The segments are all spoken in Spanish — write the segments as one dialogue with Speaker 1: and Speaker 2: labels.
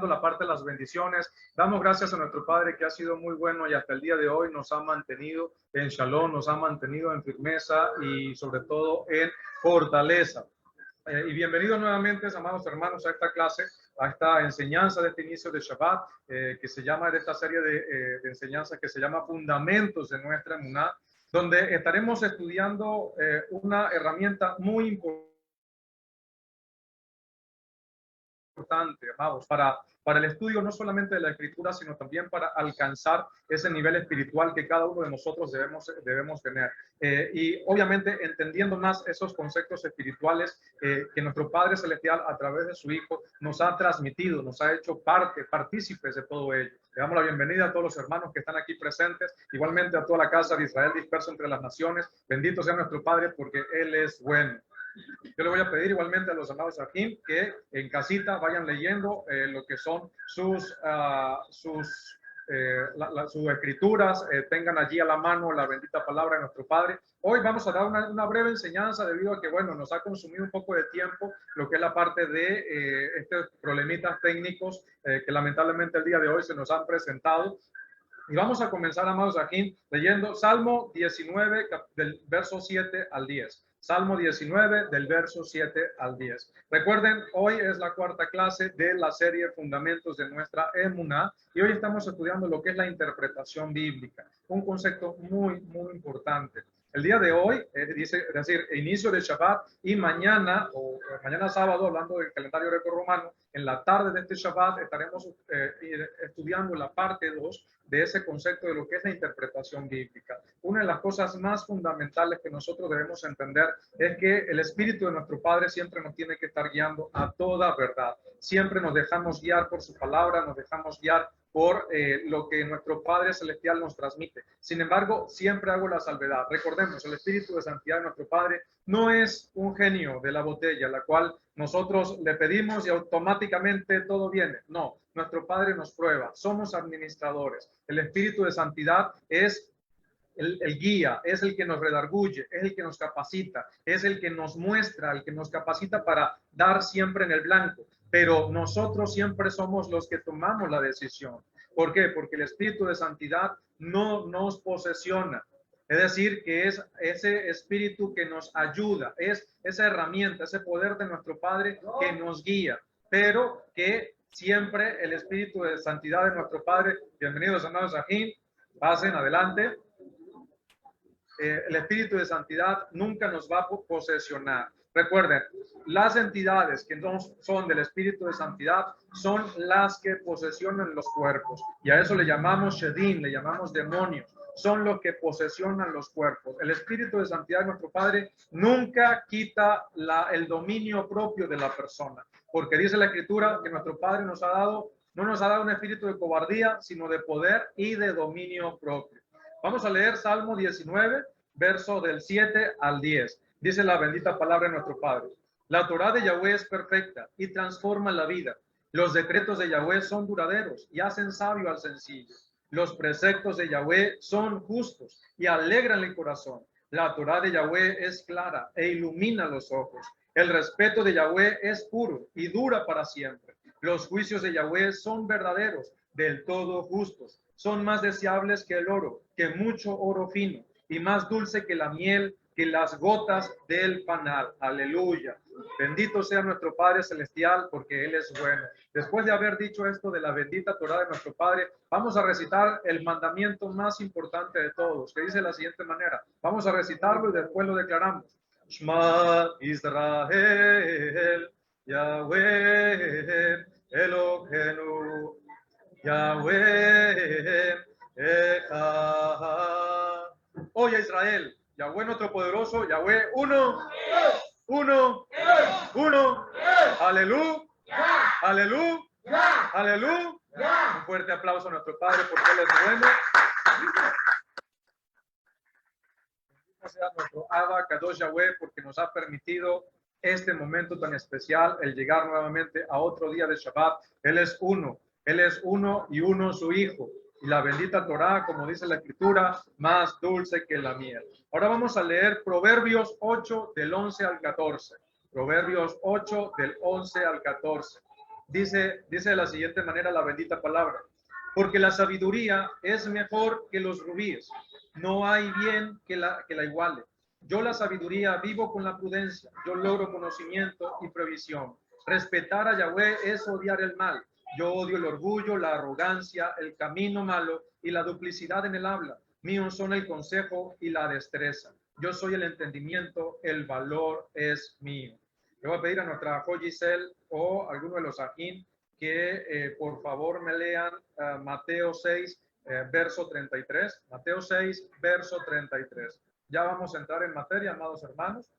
Speaker 1: la parte de las bendiciones. Damos gracias a nuestro Padre que ha sido muy bueno y hasta el día de hoy nos ha mantenido en shalom, nos ha mantenido en firmeza y sobre todo en fortaleza. Y bienvenidos nuevamente, amados hermanos, a esta clase, a esta enseñanza de este inicio de Shabbat, que se llama, de esta serie de enseñanzas que se llama Fundamentos de nuestra Emuná, donde estaremos estudiando una herramienta muy importante, amados, para el estudio no solamente de la Escritura, sino también para alcanzar ese nivel espiritual que cada uno de nosotros debemos tener. Y obviamente entendiendo más esos conceptos espirituales que nuestro Padre Celestial a través de su Hijo nos ha transmitido, nos ha hecho partícipes de todo ello. Le damos la bienvenida a todos los hermanos que están aquí presentes, igualmente a toda la casa de Israel dispersa entre las naciones. Bendito sea nuestro Padre porque Él es bueno. Yo le voy a pedir igualmente a los amados Ajim que en casita vayan leyendo lo que son sus escrituras, tengan allí a la mano la bendita palabra de nuestro Padre. Hoy vamos a dar una breve enseñanza debido a que, bueno, nos ha consumido un poco de tiempo lo que es la parte de estos problemitas técnicos que lamentablemente el día de hoy se nos han presentado. Y vamos a comenzar, amados Ajim, leyendo Salmo 19, del verso 7 al 10. Salmo 19, del verso 7 al 10. Recuerden, hoy es la cuarta clase de la serie Fundamentos de nuestra Emuná y hoy estamos estudiando lo que es la interpretación bíblica, un concepto muy, muy importante. El día de hoy, es decir, inicio de Shabbat y mañana, o mañana sábado, hablando del calendario greco-romano, en la tarde de este Shabbat estaremos estudiando la parte 2 de ese concepto de lo que es la interpretación bíblica. Una de las cosas más fundamentales que nosotros debemos entender es que el Espíritu de nuestro Padre siempre nos tiene que estar guiando a toda verdad. Siempre nos dejamos guiar por su palabra, nos dejamos guiar por lo que nuestro Padre Celestial nos transmite. Sin embargo, siempre hago la salvedad. Recordemos, el Espíritu de Santidad de nuestro Padre no es un genio de la botella, la cual nosotros le pedimos y automáticamente todo viene. No, nuestro Padre nos prueba. Somos administradores. El Espíritu de Santidad es el guía, es el que nos redarguye, es el que nos capacita, es el que nos muestra, el que nos capacita para dar siempre en el blanco. Pero nosotros siempre somos los que tomamos la decisión. ¿Por qué? Porque el Espíritu de Santidad no nos posesiona. Es decir, que es ese espíritu que nos ayuda, es esa herramienta, ese poder de nuestro Padre que nos guía, pero que siempre el Espíritu de Santidad de nuestro Padre, bienvenidos amados Ajim, pasen adelante. El Espíritu de Santidad nunca nos va a posesionar. Recuerden, las entidades que no son del Espíritu de Santidad son las que posesionan los cuerpos. Y a eso le llamamos Shedim, le llamamos demonios. Son los que posesionan los cuerpos. El Espíritu de Santidad de nuestro Padre nunca quita el dominio propio de la persona. Porque dice la Escritura que nuestro Padre nos ha dado, no nos ha dado un espíritu de cobardía, sino de poder y de dominio propio. Vamos a leer Salmo 19, verso del 7 al 10. Dice la bendita palabra de nuestro Padre. La Torá de Yahweh es perfecta y transforma la vida. Los decretos de Yahweh son duraderos y hacen sabio al sencillo. Los preceptos de Yahweh son justos y alegran el corazón. La Torá de Yahweh es clara e ilumina los ojos. El respeto de Yahweh es puro y dura para siempre. Los juicios de Yahweh son verdaderos, del todo justos. Son más deseables que el oro, que mucho oro fino, y más dulce que la miel, que las gotas del panal. Aleluya. Bendito sea nuestro Padre Celestial, porque Él es bueno. Después de haber dicho esto de la bendita Torá de nuestro Padre, vamos a recitar el mandamiento más importante de todos, que dice de la siguiente manera. Vamos a recitarlo y después lo declaramos. Shema Israel, Yahweh Eloheinu, Yahweh Echad. Oye Israel, Yahweh nuestro poderoso, Yahweh uno, uno, uno. Aleluya, aleluya, aleluya. Un fuerte aplauso a nuestro Padre porque Él es bueno. Sea nuestro Abba Kadosh Yahweh porque nos ha permitido este momento tan especial, el llegar nuevamente a otro día de Shabbat. Él es uno y uno su Hijo. Y la bendita Torá, como dice la Escritura, más dulce que la miel. Ahora vamos a leer Proverbios 8 del 11 al 14. Proverbios 8 del 11 al 14. dice de la siguiente manera la bendita palabra: porque la sabiduría es mejor que los rubíes, no hay bien que la iguale. Yo la sabiduría vivo con la prudencia, yo logro conocimiento y previsión. Respetar a Yahweh es odiar el mal. Yo odio el orgullo, la arrogancia, el camino malo y la duplicidad en el habla. Míos son el consejo y la destreza. Yo soy el entendimiento, el valor es mío. Le voy a pedir a nuestra Jo Giselle o alguno de los ajín que por favor me lean Mateo 6, verso 33. Mateo 6, verso 33. Ya vamos a entrar en materia, amados hermanos.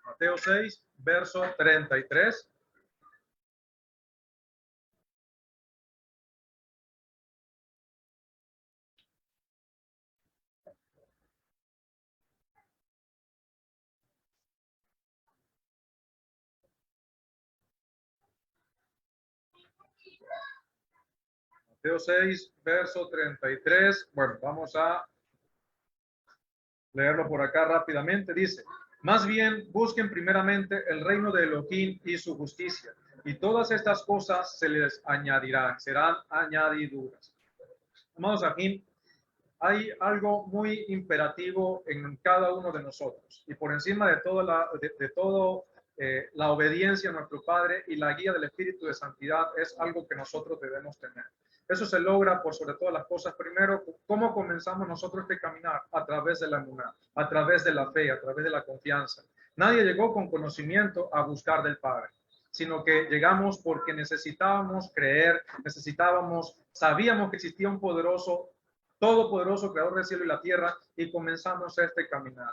Speaker 1: Mateo 6, verso 33. Mateo 6, verso 33. Bueno, vamos a leerlo por acá rápidamente. Dice: más bien busquen primeramente el reino de Elohim y su justicia, y todas estas cosas se les añadirán, serán añadiduras. Amados aquí, hay algo muy imperativo en cada uno de nosotros, y por encima de todo la obediencia a nuestro Padre y la guía del Espíritu de Santidad es algo que nosotros debemos tener. Eso se logra por sobre todas las cosas. Primero, ¿cómo comenzamos nosotros este caminar? A través de la emuná, a través de la fe, a través de la confianza. Nadie llegó con conocimiento a buscar del Padre, sino que llegamos porque necesitábamos creer, sabíamos que existía un todopoderoso creador del cielo y la tierra, y comenzamos este caminar.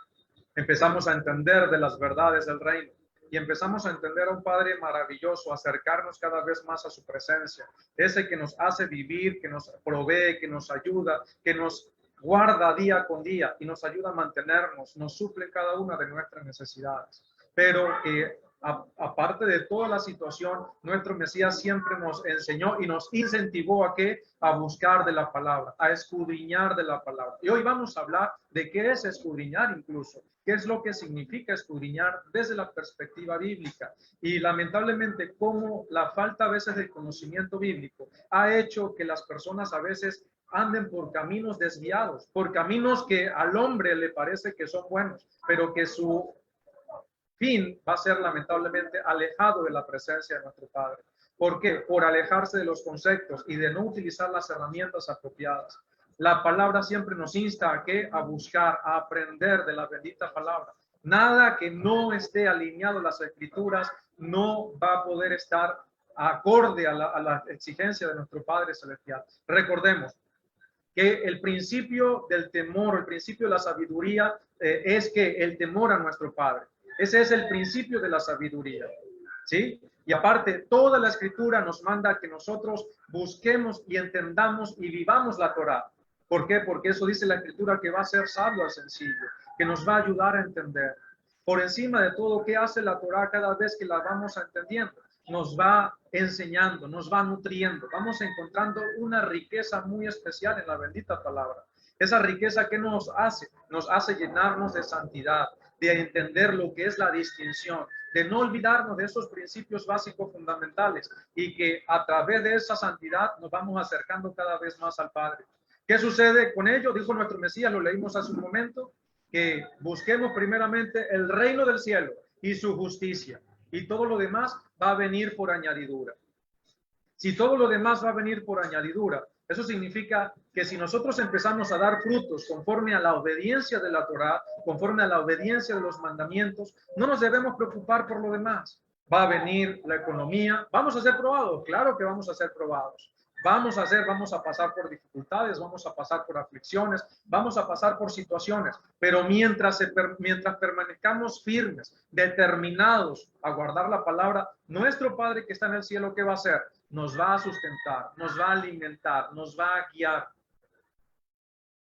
Speaker 1: Empezamos a entender de las verdades del reino y empezamos a entender a un Padre maravilloso, acercarnos cada vez más a su presencia, ese que nos hace vivir, que nos provee, que nos ayuda, que nos guarda día con día y nos ayuda a mantenernos, nos suple cada una de nuestras necesidades. Pero aparte de toda la situación, nuestro Mesías siempre nos enseñó y nos incentivó a qué? A buscar de la palabra, a escudriñar de la palabra. Y hoy vamos a hablar de qué es escudriñar incluso, qué es lo que significa escudriñar desde la perspectiva bíblica. Y lamentablemente, cómo la falta a veces del conocimiento bíblico ha hecho que las personas a veces anden por caminos desviados, por caminos que al hombre le parece que son buenos, pero que su fin va a ser lamentablemente alejado de la presencia de nuestro Padre. ¿Por qué? Por alejarse de los conceptos y de no utilizar las herramientas apropiadas. La palabra siempre nos insta a qué? A buscar, a aprender de la bendita palabra. Nada que no esté alineado a las escrituras no va a poder estar acorde a la exigencia de nuestro Padre Celestial. Recordemos que el principio del temor, el principio de la sabiduría es que el temor a nuestro Padre. Ese es el principio de la sabiduría, ¿sí? Y aparte, toda la escritura nos manda que nosotros busquemos y entendamos y vivamos la Torá. ¿Por qué? Porque eso dice la escritura, que va a ser sabio al sencillo, que nos va a ayudar a entender. Por encima de todo, ¿qué hace la Torá cada vez que la vamos entendiendo? Nos va enseñando, nos va nutriendo. Vamos encontrando una riqueza muy especial en la bendita palabra. Esa riqueza, ¿qué nos hace? Nos hace llenarnos de santidad, de entender lo que es la distinción, de no olvidarnos de esos principios básicos fundamentales, y que a través de esa santidad nos vamos acercando cada vez más al Padre. ¿Qué sucede con ello? Dijo nuestro Mesías, lo leímos hace un momento, que busquemos primeramente el reino del cielo y su justicia, y todo lo demás va a venir por añadidura. Si todo lo demás va a venir por añadidura, eso significa que si nosotros empezamos a dar frutos conforme a la obediencia de la Torá, conforme a la obediencia de los mandamientos, no nos debemos preocupar por lo demás. Va a venir la economía, vamos a ser probados, claro que vamos a ser probados. Vamos a pasar por dificultades, vamos a pasar por aflicciones, vamos a pasar por situaciones, pero mientras permanezcamos firmes, determinados a guardar la palabra, nuestro Padre que está en el cielo, ¿qué va a hacer? Nos va a sustentar, nos va a alimentar, nos va a guiar.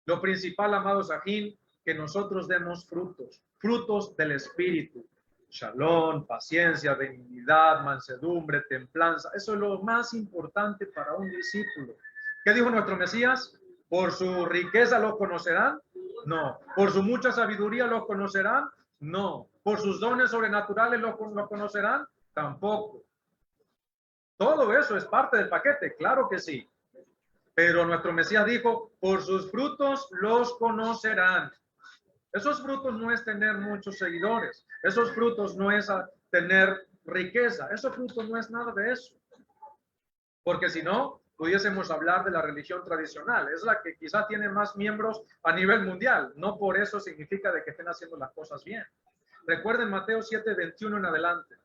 Speaker 1: Lo principal, amados ajín, que nosotros demos frutos del Espíritu. Shalom, paciencia, benignidad, mansedumbre, templanza. Eso es lo más importante para un discípulo. ¿Qué dijo nuestro Mesías? ¿Por su riqueza los conocerán? No. ¿Por su mucha sabiduría los conocerán? No. ¿Por sus dones sobrenaturales los conocerán? Tampoco. Todo eso es parte del paquete, claro que sí. Pero nuestro Mesías dijo, por sus frutos los conocerán. Esos frutos no es tener muchos seguidores. Esos frutos no es tener riqueza. Esos frutos no es nada de eso. Porque si no, pudiésemos hablar de la religión tradicional. Es la que quizás tiene más miembros a nivel mundial. No por eso significa de que estén haciendo las cosas bien. Recuerden Mateo 7:21 en adelante.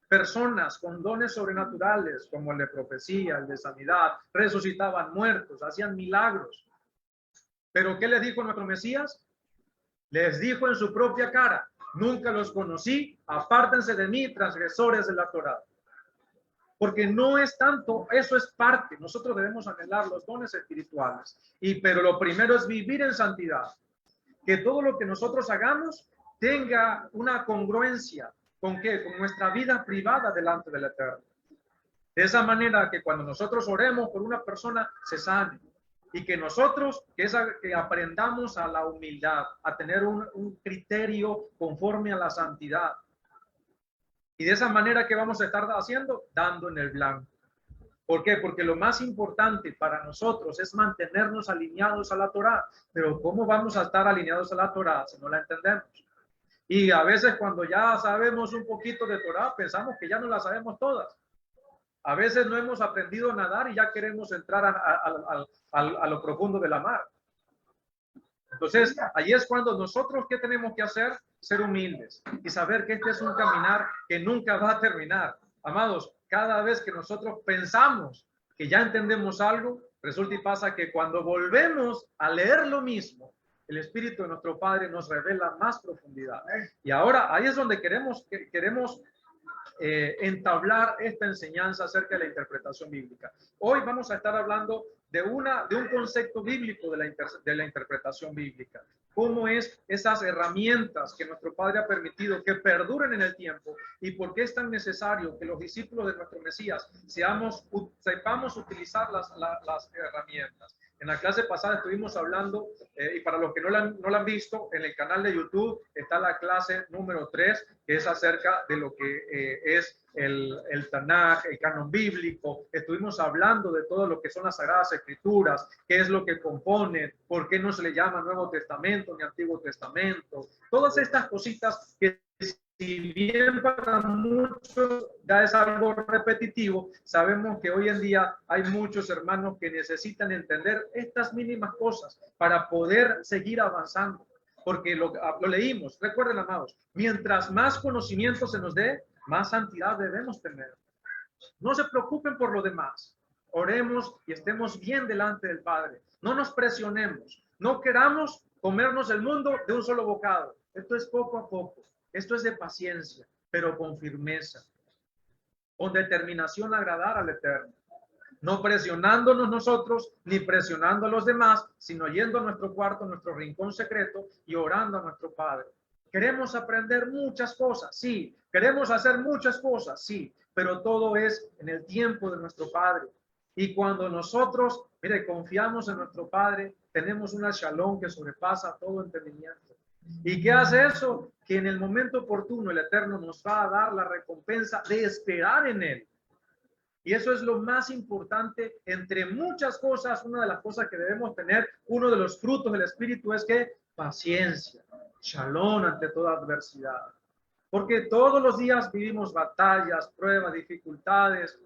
Speaker 1: Personas con dones sobrenaturales, como el de profecía, el de sanidad, resucitaban muertos, hacían milagros. Pero ¿qué les dijo nuestro Mesías? Les dijo en su propia cara, nunca los conocí, apártense de mí, transgresores de la Torá. Porque no es tanto, eso es parte. Nosotros debemos anhelar los dones espirituales. Pero lo primero es vivir en santidad. Que todo lo que nosotros hagamos tenga una congruencia. ¿Con qué? Con nuestra vida privada delante del Eterno. De esa manera que cuando nosotros oremos por una persona, se sane. Y que nosotros, que aprendamos a la humildad, a tener un criterio conforme a la santidad. Y de esa manera, ¿qué vamos a estar haciendo? Dando en el blanco. ¿Por qué? Porque lo más importante para nosotros es mantenernos alineados a la Torá. Pero ¿cómo vamos a estar alineados a la Torá si no la entendemos? Y a veces cuando ya sabemos un poquito de Torá, pensamos que ya no la sabemos todas. A veces no hemos aprendido a nadar y ya queremos entrar a lo profundo de la mar. Entonces, ahí es cuando nosotros, ¿qué tenemos que hacer? Ser humildes y saber que este es un caminar que nunca va a terminar. Amados, cada vez que nosotros pensamos que ya entendemos algo, resulta y pasa que cuando volvemos a leer lo mismo, el Espíritu de nuestro Padre nos revela más profundidad. Y ahora ahí es donde queremos entablar esta enseñanza acerca de la interpretación bíblica. Hoy vamos a estar hablando de un concepto bíblico de la interpretación bíblica. Cómo es esas herramientas que nuestro Padre ha permitido que perduren en el tiempo y por qué es tan necesario que los discípulos de nuestro Mesías sepamos utilizar las herramientas. En la clase pasada estuvimos hablando, y para los que no la han visto, en el canal de YouTube está la clase número 3, que es acerca de lo que es el Tanaj, el canon bíblico. Estuvimos hablando de todo lo que son las Sagradas Escrituras, qué es lo que componen, por qué no se le llama Nuevo Testamento ni Antiguo Testamento. Todas estas cositas que, si bien para muchos ya es algo repetitivo, sabemos que hoy en día hay muchos hermanos que necesitan entender estas mínimas cosas para poder seguir avanzando. Porque lo leímos, recuerden, amados, mientras más conocimiento se nos dé, más santidad debemos tener. No se preocupen por lo demás. Oremos y estemos bien delante del Padre. No nos presionemos. No queramos comernos el mundo de un solo bocado. Esto es poco a poco. Esto es de paciencia, pero con firmeza, con determinación a agradar al Eterno. No presionándonos nosotros, ni presionando a los demás, sino yendo a nuestro cuarto, a nuestro rincón secreto y orando a nuestro Padre. Queremos aprender muchas cosas, sí. Queremos hacer muchas cosas, sí. Pero todo es en el tiempo de nuestro Padre. Y cuando nosotros, mire, confiamos en nuestro Padre, tenemos una shalom que sobrepasa todo entendimiento. ¿Y qué hace eso? Que en el momento oportuno el Eterno nos va a dar la recompensa de esperar en Él. Y eso es lo más importante entre muchas cosas. Una de las cosas que debemos tener, uno de los frutos del Espíritu es que paciencia, shalom ante toda adversidad. Porque todos los días vivimos batallas, pruebas, dificultades.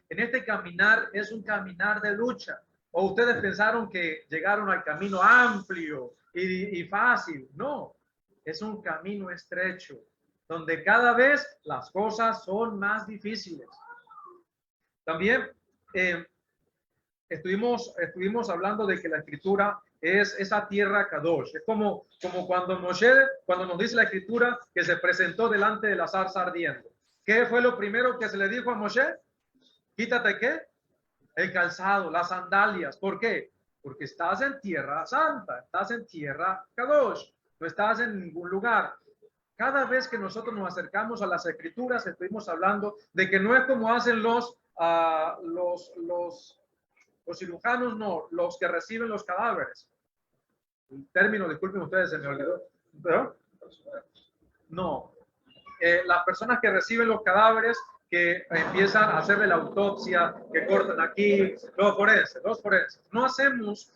Speaker 1: En este caminar es un caminar de lucha. ¿O ustedes pensaron que llegaron al camino amplio y fácil? No, es un camino estrecho, donde cada vez las cosas son más difíciles. También estuvimos hablando de que la escritura es esa tierra Kadosh. Es como cuando Moshe, cuando nos dice la escritura que se presentó delante de la zarza ardiendo. ¿Qué fue lo primero que se le dijo a Moshe? Quítate, ¿qué? El calzado, las sandalias. ¿Por qué? Porque estás en tierra santa, estás en tierra Kadosh, no estás en ningún lugar. Cada vez que nosotros nos acercamos a las escrituras, estuvimos hablando de que no es como hacen los cirujanos, no, los que reciben los cadáveres. El término, disculpen ustedes, se me olvidó. ¿Pero? No. Las personas que reciben los cadáveres, que empiezan a hacerle la autopsia, que cortan aquí, los forenses. No hacemos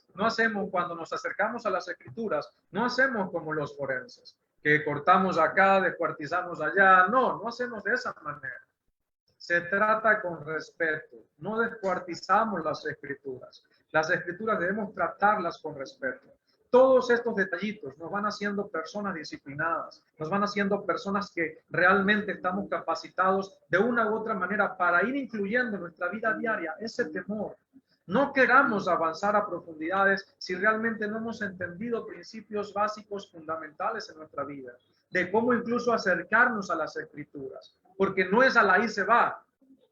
Speaker 1: cuando nos acercamos a las escrituras, no hacemos como los forenses, que cortamos acá, descuartizamos allá. No hacemos de esa manera. Se trata con respeto, no descuartizamos las escrituras. Las escrituras debemos tratarlas con respeto. Todos estos detallitos nos van haciendo personas disciplinadas, nos van haciendo personas que realmente estamos capacitados de una u otra manera para ir incluyendo en nuestra vida diaria ese temor. No queramos avanzar a profundidades si realmente no hemos entendido principios básicos fundamentales en nuestra vida, de cómo incluso acercarnos a las escrituras, porque no es a la y se va,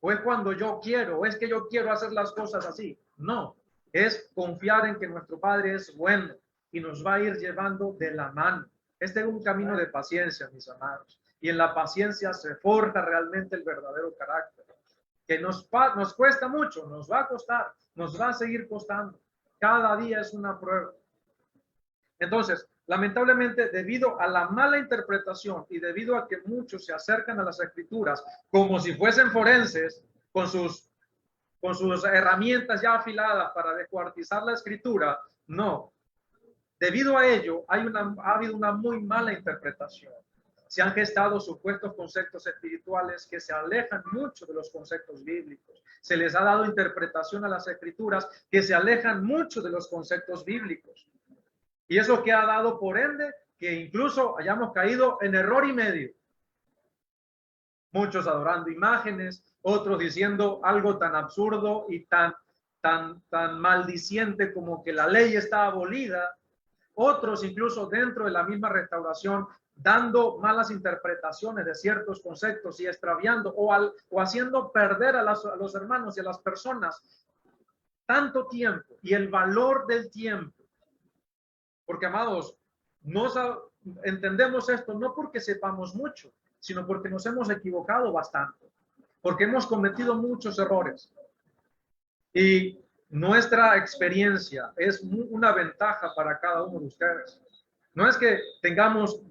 Speaker 1: o es cuando yo quiero, o es que yo quiero hacer las cosas así. No, es confiar en que nuestro Padre es bueno y nos va a ir llevando de la mano. Este es un camino de paciencia, mis amados, y en la paciencia se forja realmente el verdadero carácter, que nos cuesta mucho, nos va a costar, nos va a seguir costando. Cada día es una prueba. Entonces, lamentablemente, debido a la mala interpretación y debido a que muchos se acercan a las escrituras como si fuesen forenses, con sus herramientas ya afiladas para descuartizar la escritura, no. Debido a ello, ha habido una muy mala interpretación. Se han gestado supuestos conceptos espirituales que se alejan mucho de los conceptos bíblicos. Se les ha dado interpretación a las escrituras que se alejan mucho de los conceptos bíblicos. Y eso que ha dado, por ende, que incluso hayamos caído en error y medio. Muchos adorando imágenes, otros diciendo algo tan absurdo y tan maldiciente como que la ley está abolida. Otros incluso dentro de la misma restauración dando malas interpretaciones de ciertos conceptos y extraviando o haciendo perder a los hermanos y a las personas tanto tiempo y el valor del tiempo. Porque, amados, entendemos esto no porque sepamos mucho, sino porque nos hemos equivocado bastante, porque hemos cometido muchos errores. Y nuestra experiencia es una ventaja para cada uno de ustedes. No es que tengamos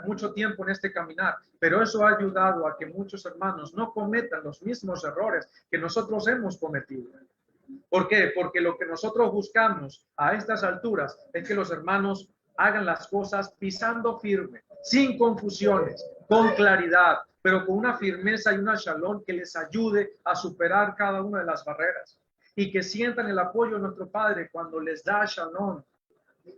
Speaker 1: mucho tiempo en este caminar, pero eso ha ayudado a que muchos hermanos no cometan los mismos errores que nosotros hemos cometido. ¿Por qué? Porque lo que nosotros buscamos a estas alturas es que los hermanos hagan las cosas pisando firme, sin confusiones, con claridad, pero con una firmeza y una shalom que les ayude a superar cada una de las barreras y que sientan el apoyo de nuestro Padre cuando les da shalom,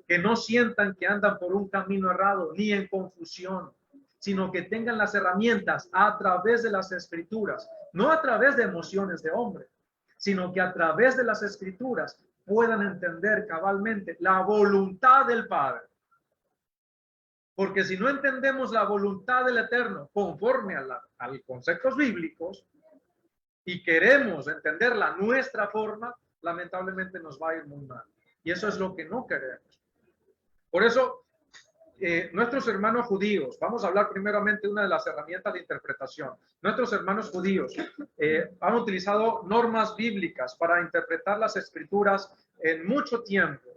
Speaker 1: que no sientan que andan por un camino errado ni en confusión, sino que tengan las herramientas a través de las escrituras, no a través de emociones de hombre, sino que a través de las escrituras puedan entender cabalmente la voluntad del Padre. Porque si no entendemos la voluntad del Eterno conforme a los conceptos bíblicos y queremos entenderla a nuestra forma, lamentablemente nos va a ir muy mal. Y eso es lo que no queremos. Por eso, nuestros hermanos judíos, vamos a hablar primeramente de una de las herramientas de interpretación. Nuestros hermanos judíos han utilizado normas bíblicas para interpretar las escrituras en mucho tiempo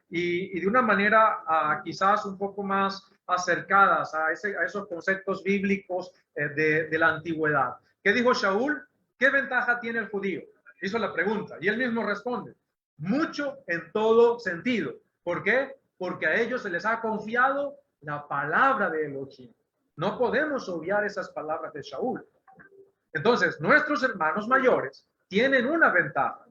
Speaker 1: y de una manera quizás un poco más acercadas a esos conceptos bíblicos de la antigüedad. ¿Qué dijo Shaul? ¿Qué ventaja tiene el judío? Hizo la pregunta y él mismo responde: mucho en todo sentido. ¿Por qué? Porque a ellos se les ha confiado la palabra de Elohim. No podemos obviar esas palabras de Shaul. Entonces, nuestros hermanos mayores tienen una ventaja,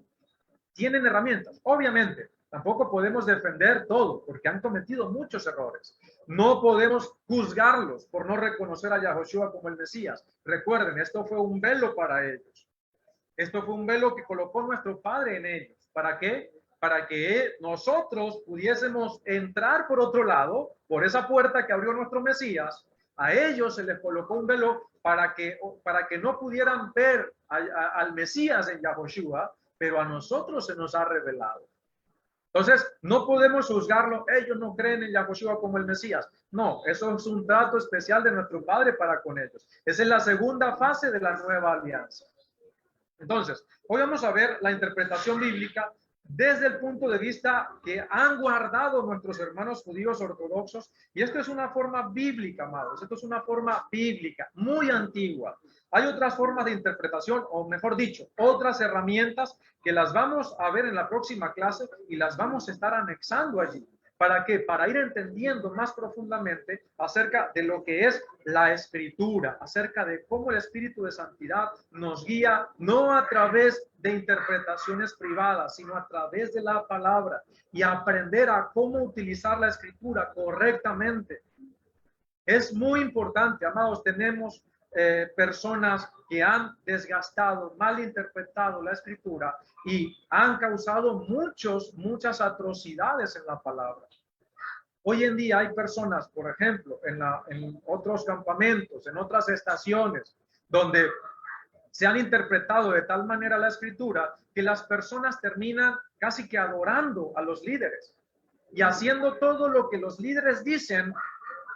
Speaker 1: tienen herramientas. Obviamente, tampoco podemos defender todo, porque han cometido muchos errores. No podemos juzgarlos por no reconocer a Yahoshua como el Mesías. Recuerden, esto fue un velo para ellos. Esto fue un velo que colocó nuestro Padre en ellos. ¿Para qué? Para que nosotros pudiésemos entrar por otro lado, por esa puerta que abrió nuestro Mesías. A ellos se les colocó un velo para que no pudieran ver al Mesías en Yahoshua, pero a nosotros se nos ha revelado. Entonces, no podemos juzgarlo. Ellos no creen en Yahoshua como el Mesías. No, eso es un trato especial de nuestro Padre para con ellos. Esa es la segunda fase de la nueva alianza. Entonces, hoy vamos a ver la interpretación bíblica desde el punto de vista que han guardado nuestros hermanos judíos ortodoxos. Y esto es una forma bíblica, amados. Esto es una forma bíblica muy antigua. Hay otras formas de interpretación, o mejor dicho, otras herramientas que las vamos a ver en la próxima clase y las vamos a estar anexando allí. ¿Para qué? Para ir entendiendo más profundamente acerca de lo que es la escritura, acerca de cómo el Espíritu de Santidad nos guía, no a través de interpretaciones privadas, sino a través de la palabra, y aprender a cómo utilizar la escritura correctamente. Es muy importante, amados. Tenemos personas que han desgastado, malinterpretado la escritura y han causado muchas atrocidades en la palabra. Hoy en día hay personas, por ejemplo, en otros campamentos, en otras estaciones, donde se han interpretado de tal manera la escritura que las personas terminan casi que adorando a los líderes y haciendo todo lo que los líderes dicen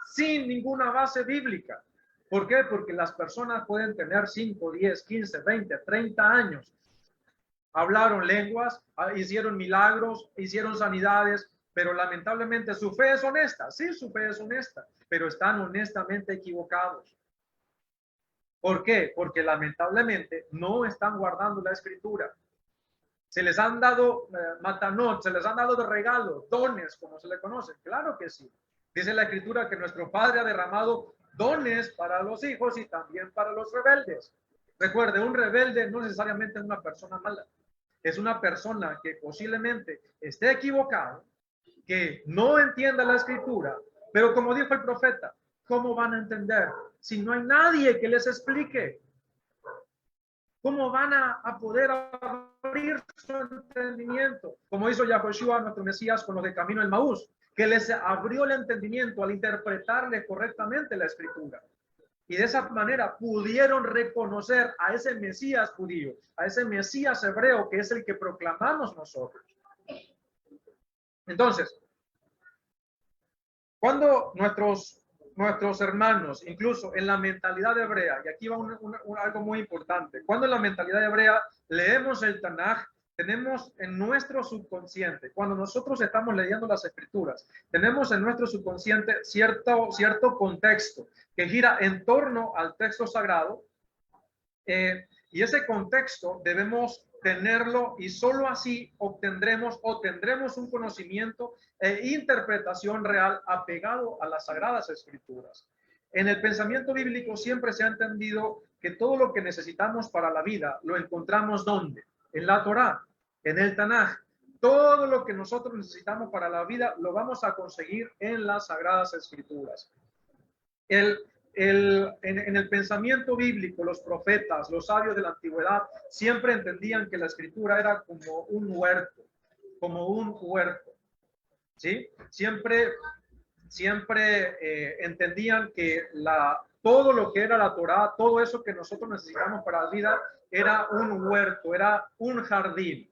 Speaker 1: sin ninguna base bíblica. ¿Por qué? Porque las personas pueden tener 5, 10, 15, 20, 30 años. Hablaron lenguas, hicieron milagros, hicieron sanidades, pero lamentablemente su fe es honesta. Sí, su fe es honesta, pero están honestamente equivocados. ¿Por qué? Porque lamentablemente no están guardando la escritura. Se les han dado matanot, se les han dado de regalo, dones, como se le conoce. Claro que sí. Dice la escritura que nuestro Padre ha derramado dones para los hijos y también para los rebeldes. Recuerde, un rebelde no necesariamente es una persona mala. Es una persona que posiblemente esté equivocada, que no entienda la escritura, pero como dijo el profeta, ¿cómo van a entender si no hay nadie que les explique? ¿Cómo van a poder abrir su entendimiento? Como hizo Yahushua, nuestro Mesías, con los de camino del Maús, que les abrió el entendimiento al interpretarle correctamente la escritura. Y de esa manera pudieron reconocer a ese Mesías judío, a ese Mesías hebreo, que es el que proclamamos nosotros. Entonces, cuando nuestros hermanos, incluso en la mentalidad hebrea, y aquí va algo muy importante, cuando en la mentalidad hebrea leemos el Tanaj, tenemos en nuestro subconsciente, cuando nosotros estamos leyendo las escrituras, tenemos en nuestro subconsciente cierto contexto que gira en torno al texto sagrado, y ese contexto debemos tenerlo, y solo así tendremos un conocimiento e interpretación real apegado a las sagradas escrituras. En el pensamiento bíblico siempre se ha entendido que todo lo que necesitamos para la vida lo encontramos ¿dónde? En la Torá, en el Tanaj. Todo lo que nosotros necesitamos para la vida lo vamos a conseguir en las sagradas escrituras. En el pensamiento bíblico, los profetas, los sabios de la antigüedad, siempre entendían que la escritura era como un huerto, ¿sí? Siempre entendían que todo lo que era la Torá, todo eso que nosotros necesitamos para la vida, era un huerto, era un jardín,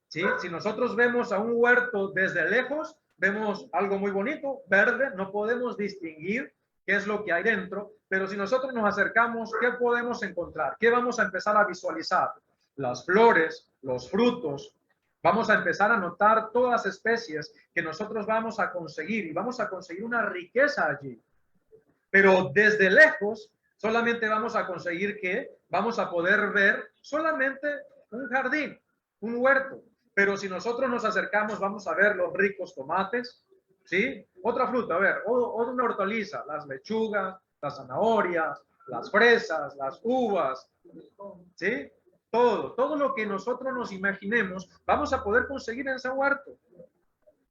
Speaker 1: ¿sí? Si nosotros vemos a un huerto desde lejos, vemos algo muy bonito, verde, no podemos distinguir qué es lo que hay dentro, pero si nosotros nos acercamos, ¿qué podemos encontrar? ¿Qué vamos a empezar a visualizar? Las flores, los frutos. Vamos a empezar a notar todas las especies que nosotros vamos a conseguir, y vamos a conseguir una riqueza allí. Pero desde lejos solamente vamos a conseguir que vamos a poder ver solamente un jardín, un huerto. Pero si nosotros nos acercamos, vamos a ver los ricos tomates, ¿sí? Otra fruta, a ver, o una hortaliza, las lechugas, las zanahorias, las fresas, las uvas, ¿sí? Todo lo que nosotros nos imaginemos, vamos a poder conseguir en ese huerto.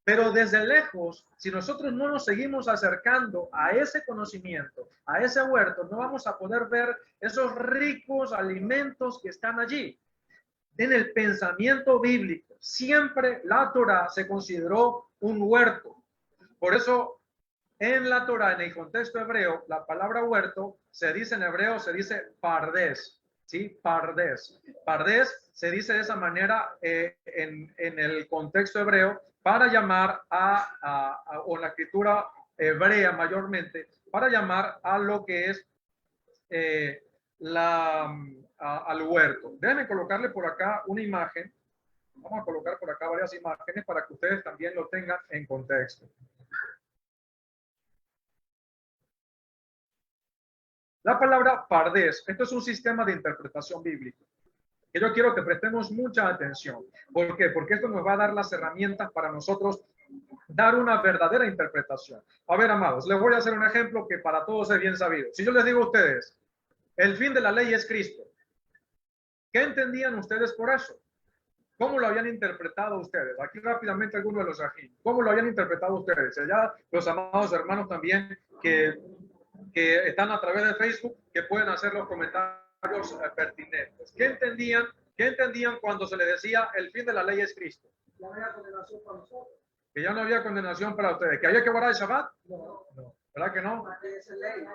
Speaker 1: Pero desde lejos, si nosotros no nos seguimos acercando a ese conocimiento, a ese huerto, no vamos a poder ver esos ricos alimentos que están allí. En el pensamiento bíblico, siempre la Torá se consideró un huerto. Por eso, en la Torá, en el contexto hebreo, la palabra huerto se dice en hebreo, se dice pardes, ¿sí? Pardes. Pardes se dice de esa manera en el contexto hebreo para llamar o la escritura hebrea mayormente, para llamar a lo que es al huerto. Déjenme colocarle por acá una imagen Vamos a colocar por acá varias imágenes para que ustedes también lo tengan en contexto. La palabra pardés, esto es un sistema de interpretación bíblica. Que yo quiero que prestemos mucha atención. ¿Por qué? Porque esto nos va a dar las herramientas para nosotros dar una verdadera interpretación. A ver, amados, les voy a hacer un ejemplo que para todos es bien sabido. Si yo les digo a ustedes, el fin de la ley es Cristo, ¿qué entendían ustedes por eso? ¿Cómo lo habían interpretado ustedes? Aquí rápidamente algunos de los aquí. ¿Cómo lo habían interpretado ustedes? Allá los amados hermanos también que están a través de Facebook, que pueden hacer los comentarios pertinentes. ¿Qué entendían cuando se les decía el fin de la ley es Cristo?
Speaker 2: No había condenación para nosotros.
Speaker 1: Que ya no había condenación para ustedes. ¿Que había que guardar el Shabbat?
Speaker 2: No.
Speaker 1: ¿Verdad que no?
Speaker 2: Ley.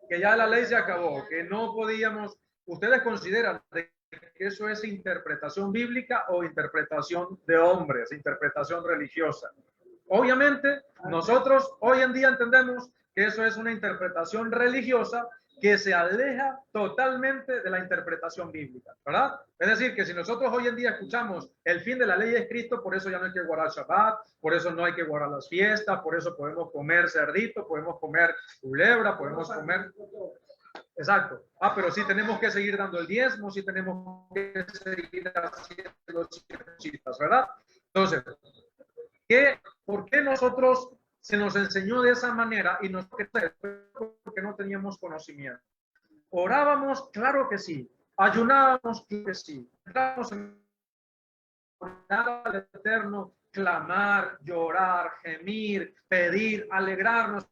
Speaker 1: Que ya la ley se acabó, que no podíamos. ¿Ustedes consideran que eso es interpretación bíblica o interpretación de hombres, interpretación religiosa? Obviamente, nosotros hoy en día entendemos que eso es una interpretación religiosa que se aleja totalmente de la interpretación bíblica, ¿verdad? Es decir, que si nosotros hoy en día escuchamos el fin de la ley es Cristo, por eso ya no hay que guardar Shabbat, por eso no hay que guardar las fiestas, por eso podemos comer cerdito, podemos comer culebra, podemos comer... Exacto. Ah, pero sí tenemos que seguir dando el diezmo, sí tenemos que seguir haciendo cositas, ¿verdad? Entonces, ¿por qué nosotros se nos enseñó de esa manera y porque no teníamos conocimiento? Orábamos, claro que sí. Ayunábamos, claro que sí. Entramos en orar al Eterno, clamar, llorar, gemir, pedir, alegrarnos.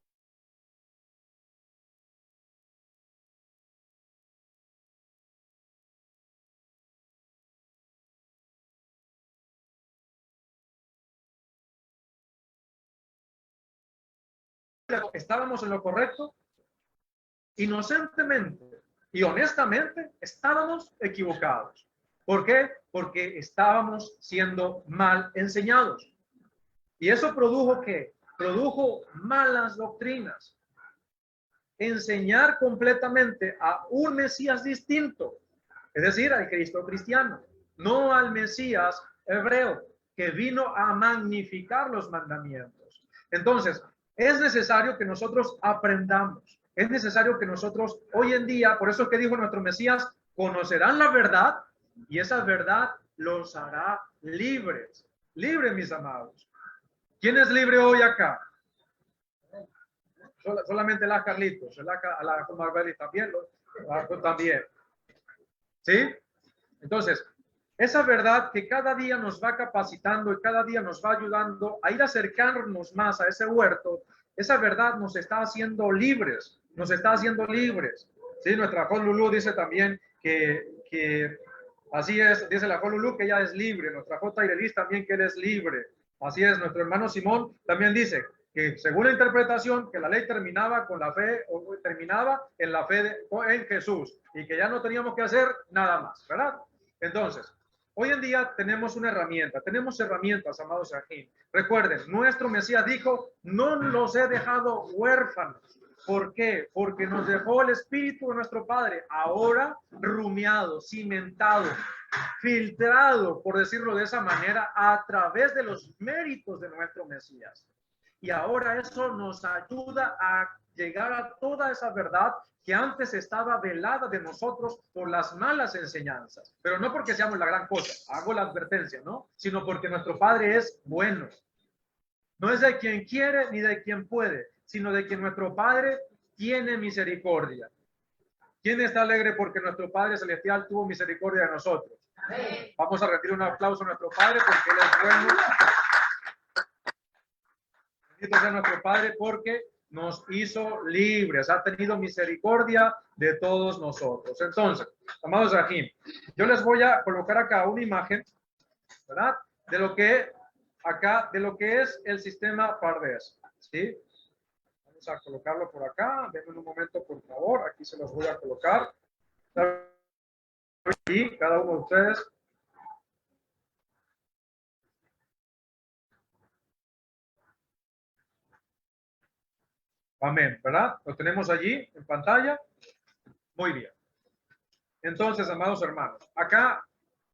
Speaker 1: Estábamos en lo correcto, inocentemente y honestamente estábamos equivocados. ¿Por qué? Porque estábamos siendo mal enseñados. Y eso produjo ¿qué? Produjo malas doctrinas. Enseñar completamente a un Mesías distinto, es decir, al Cristo cristiano, no al Mesías hebreo, que vino a magnificar los mandamientos. Entonces, es necesario que nosotros aprendamos, es necesario que nosotros hoy en día, por eso es que dijo nuestro Mesías, conocerán la verdad y esa verdad los hará libres. Libres, mis amados. ¿Quién es libre hoy acá? Solamente la Carlitos, la Marbeli también, también. ¿Sí? Entonces, esa verdad que cada día nos va capacitando y cada día nos va ayudando a ir a acercarnos más a ese huerto, esa verdad nos está haciendo libres, nos está haciendo libres. ¿Sí? Nuestra Lulú dice también que así es, dice la Lulú que ella es libre, nuestra J. Irelis también que él es libre. Así es, nuestro hermano Simón también dice que según la interpretación, que la ley terminaba con la fe, o terminaba en la fe en Jesús, y que ya no teníamos que hacer nada más, ¿verdad? Entonces, hoy en día tenemos una herramienta, tenemos herramientas, amados Sahim. Recuerden, nuestro Mesías dijo, no los he dejado huérfanos. ¿Por qué? Porque nos dejó el Espíritu de nuestro Padre, ahora rumiado, cimentado, filtrado, por decirlo de esa manera, a través de los méritos de nuestro Mesías. Y ahora eso nos ayuda a llegar a toda esa verdad que antes estaba velada de nosotros por las malas enseñanzas. Pero no porque seamos la gran cosa, hago la advertencia, ¿no? Sino porque nuestro Padre es bueno. No es de quien quiere ni de quien puede, sino de quien nuestro Padre tiene misericordia. ¿Quién está alegre porque nuestro Padre Celestial tuvo misericordia de nosotros? Amén. Vamos a rendir un aplauso a nuestro Padre porque Él es bueno. Bendito sea nuestro Padre porque nos hizo libres, ha tenido misericordia de todos nosotros. Entonces, amados Rahim, yo les voy a colocar acá una imagen, ¿verdad? De lo que acá, de lo que es el sistema Pardes, ¿sí? Vamos a colocarlo por acá. Denme un momento, por favor. Aquí se los voy a colocar. Y cada uno de ustedes. Amén, ¿verdad? Lo tenemos allí en pantalla. Muy bien. Entonces, amados hermanos, acá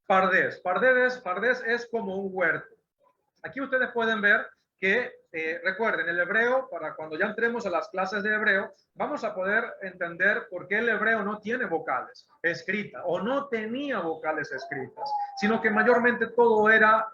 Speaker 1: Pardes. Pardes es como un huerto. Aquí ustedes pueden ver que, recuerden, el hebreo, para cuando ya entremos a las clases de hebreo, vamos a poder entender por qué el hebreo no tiene vocales escritas o no tenía vocales escritas, sino que mayormente todo era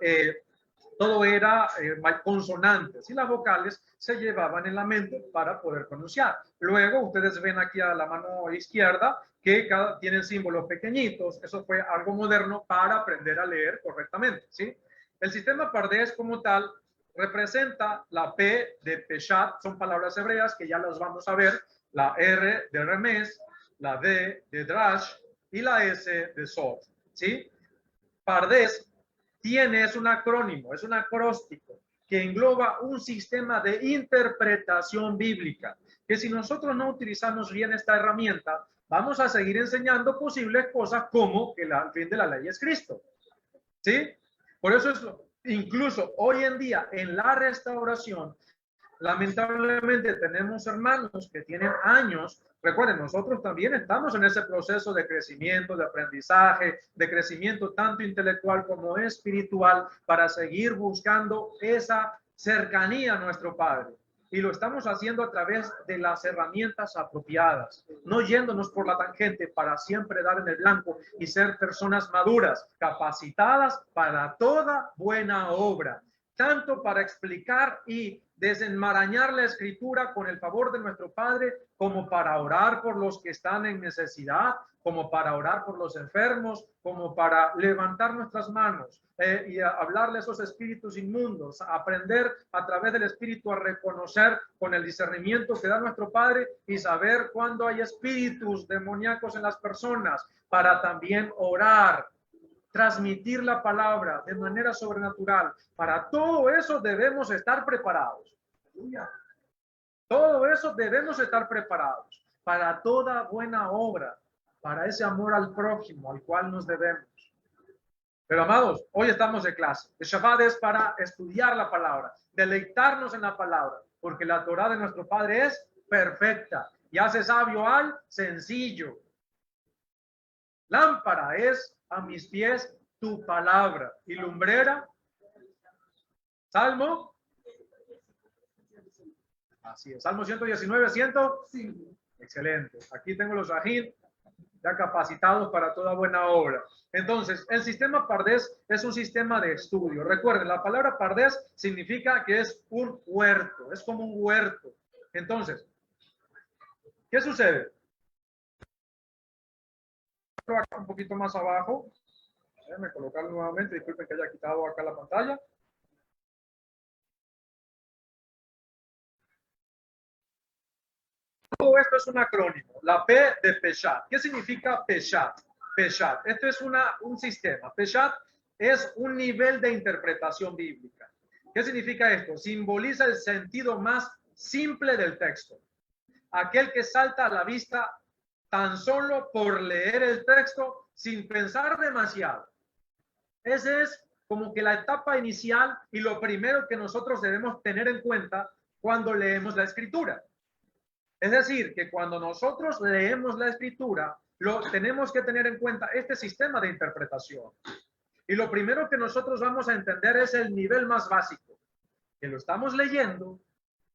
Speaker 1: consonantes y las vocales se llevaban en la mente para poder pronunciar. Luego ustedes ven aquí a la mano izquierda que tienen símbolos pequeñitos. Eso fue algo moderno para aprender a leer correctamente, ¿sí? El sistema Pardes como tal representa la P de Peshat, son palabras hebreas que ya las vamos a ver, la R de Remes, la D de Drash y la S de Sot, ¿sí? Pardes es un acrónimo, es un acróstico que engloba un sistema de interpretación bíblica, que si nosotros no utilizamos bien esta herramienta, vamos a seguir enseñando posibles cosas como que el fin de la ley es Cristo, ¿sí? Por eso es incluso hoy en día en la restauración, lamentablemente tenemos hermanos que tienen años. Recuerden, nosotros también estamos en ese proceso de crecimiento, de aprendizaje, de crecimiento tanto intelectual como espiritual para seguir buscando esa cercanía a nuestro Padre. Y lo estamos haciendo a través de las herramientas apropiadas, no yéndonos por la tangente para siempre dar en el blanco y ser personas maduras, capacitadas para toda buena obra, tanto para explicar y desenmarañar la escritura con el favor de nuestro Padre, como para orar por los que están en necesidad, como para orar por los enfermos, como para levantar nuestras manos y hablarle a esos espíritus inmundos, a aprender a través del Espíritu a reconocer con el discernimiento que da nuestro Padre y saber cuando hay espíritus demoníacos en las personas, para también orar, transmitir la palabra de manera sobrenatural. Para todo eso debemos estar preparados. Todo eso debemos estar preparados para toda buena obra, para ese amor al prójimo al cual nos debemos. Pero amados, hoy estamos de clase. El Shabbat es para estudiar la palabra, deleitarnos en la palabra, porque la Torah de nuestro Padre es perfecta y hace sabio al sencillo. Lámpara es a mis pies tu palabra y lumbrera. Salmo. Así es. Salmo 119, 105. Excelente. Aquí tengo los rajim ya capacitados para toda buena obra. Entonces, el sistema Pardes es un sistema de estudio. Recuerden, la palabra Pardes significa que es un huerto, es como un huerto. Entonces, ¿qué sucede? Un poquito más abajo. Déjenme colocarlo nuevamente. Disculpen que haya quitado acá la pantalla. Todo esto es un acrónimo. La P de Peshat. ¿Qué significa Peshat? Peshat. Esto es un sistema. Peshat es un nivel de interpretación bíblica. ¿Qué significa esto? Simboliza el sentido más simple del texto. Aquel que salta a la vista tan solo por leer el texto sin pensar demasiado. Ese es como que la etapa inicial y lo primero que nosotros debemos tener en cuenta cuando leemos la escritura. Es decir, que cuando nosotros leemos la escritura, tenemos que tener en cuenta este sistema de interpretación. Y lo primero que nosotros vamos a entender es el nivel más básico. Que lo estamos leyendo,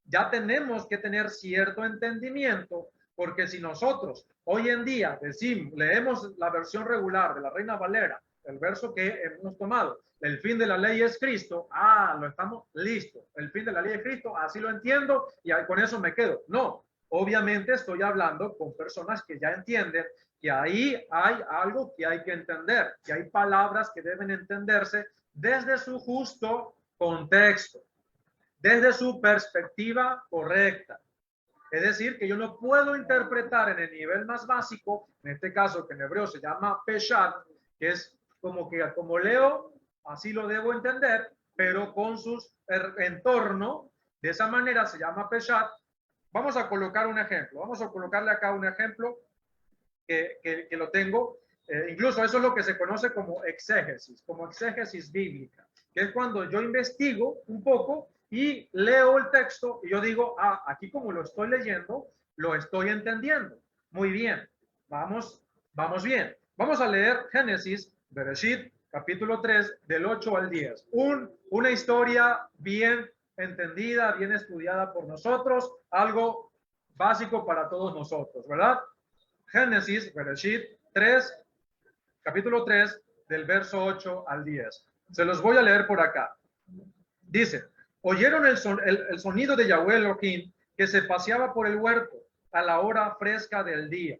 Speaker 1: ya tenemos que tener cierto entendimiento, porque si nosotros hoy en día leemos la versión regular de la Reina Valera, el verso que hemos tomado, el fin de la ley es Cristo, lo estamos listo. El fin de la ley es Cristo, así lo entiendo y con eso me quedo. No. Obviamente estoy hablando con personas que ya entienden que ahí hay algo que hay que entender, que hay palabras que deben entenderse desde su justo contexto, desde su perspectiva correcta. Es decir, que yo no puedo interpretar en el nivel más básico, en este caso que en hebreo se llama Peshat, que es como leo, así lo debo entender, pero con su entorno, de esa manera se llama Peshat. Vamos a colocar un ejemplo. Vamos a colocarle acá un ejemplo que lo tengo. Incluso eso es lo que se conoce como exégesis bíblica, que es cuando yo investigo un poco y leo el texto y yo digo, aquí como lo estoy leyendo, lo estoy entendiendo. Muy bien, vamos bien. Vamos a leer Génesis, Bereshit, capítulo 3, del 8 al 10. Una historia bien entendida, bien estudiada por nosotros, algo básico para todos nosotros, ¿verdad? Génesis, Bereshit 3, capítulo 3, del verso 8 al 10. Se los voy a leer por acá. Dice, oyeron el sonido de Yahweh Elohim que se paseaba por el huerto a la hora fresca del día.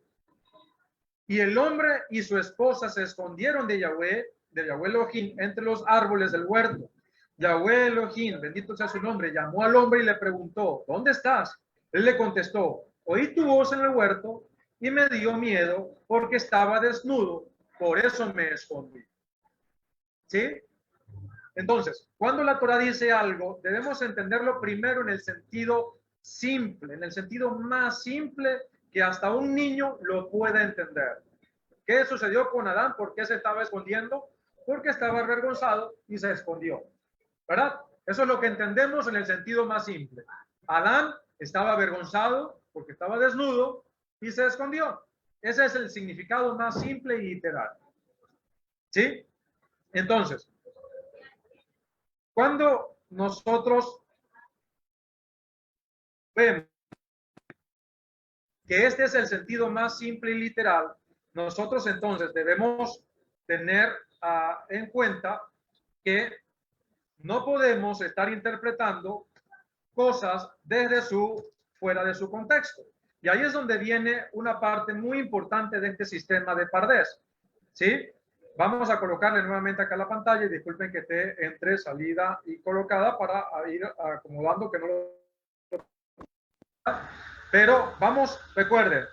Speaker 1: Y el hombre y su esposa se escondieron de Yahweh Elohim entre los árboles del huerto. Yahweh Elohim, bendito sea su nombre, llamó al hombre y le preguntó, ¿dónde estás? Él le contestó, oí tu voz en el huerto y me dio miedo porque estaba desnudo, por eso me escondí. ¿Sí? Entonces, cuando la Torah dice algo, debemos entenderlo primero en el sentido simple, en el sentido más simple que hasta un niño lo pueda entender. ¿Qué sucedió con Adán? ¿Por qué se estaba escondiendo? Porque estaba avergonzado y se escondió, ¿verdad? Eso es lo que entendemos en el sentido más simple. Adán estaba avergonzado porque estaba desnudo y se escondió. Ese es el significado más simple y literal. ¿Sí? Entonces, cuando nosotros vemos que este es el sentido más simple y literal, nosotros entonces debemos tener en cuenta que no podemos estar interpretando cosas fuera de su contexto. Y ahí es donde viene una parte muy importante de este sistema de Pardes. ¿Sí? Vamos a colocarle nuevamente acá la pantalla y disculpen que esté entre salida y colocada para ir acomodando que no lo... Pero vamos, recuerden,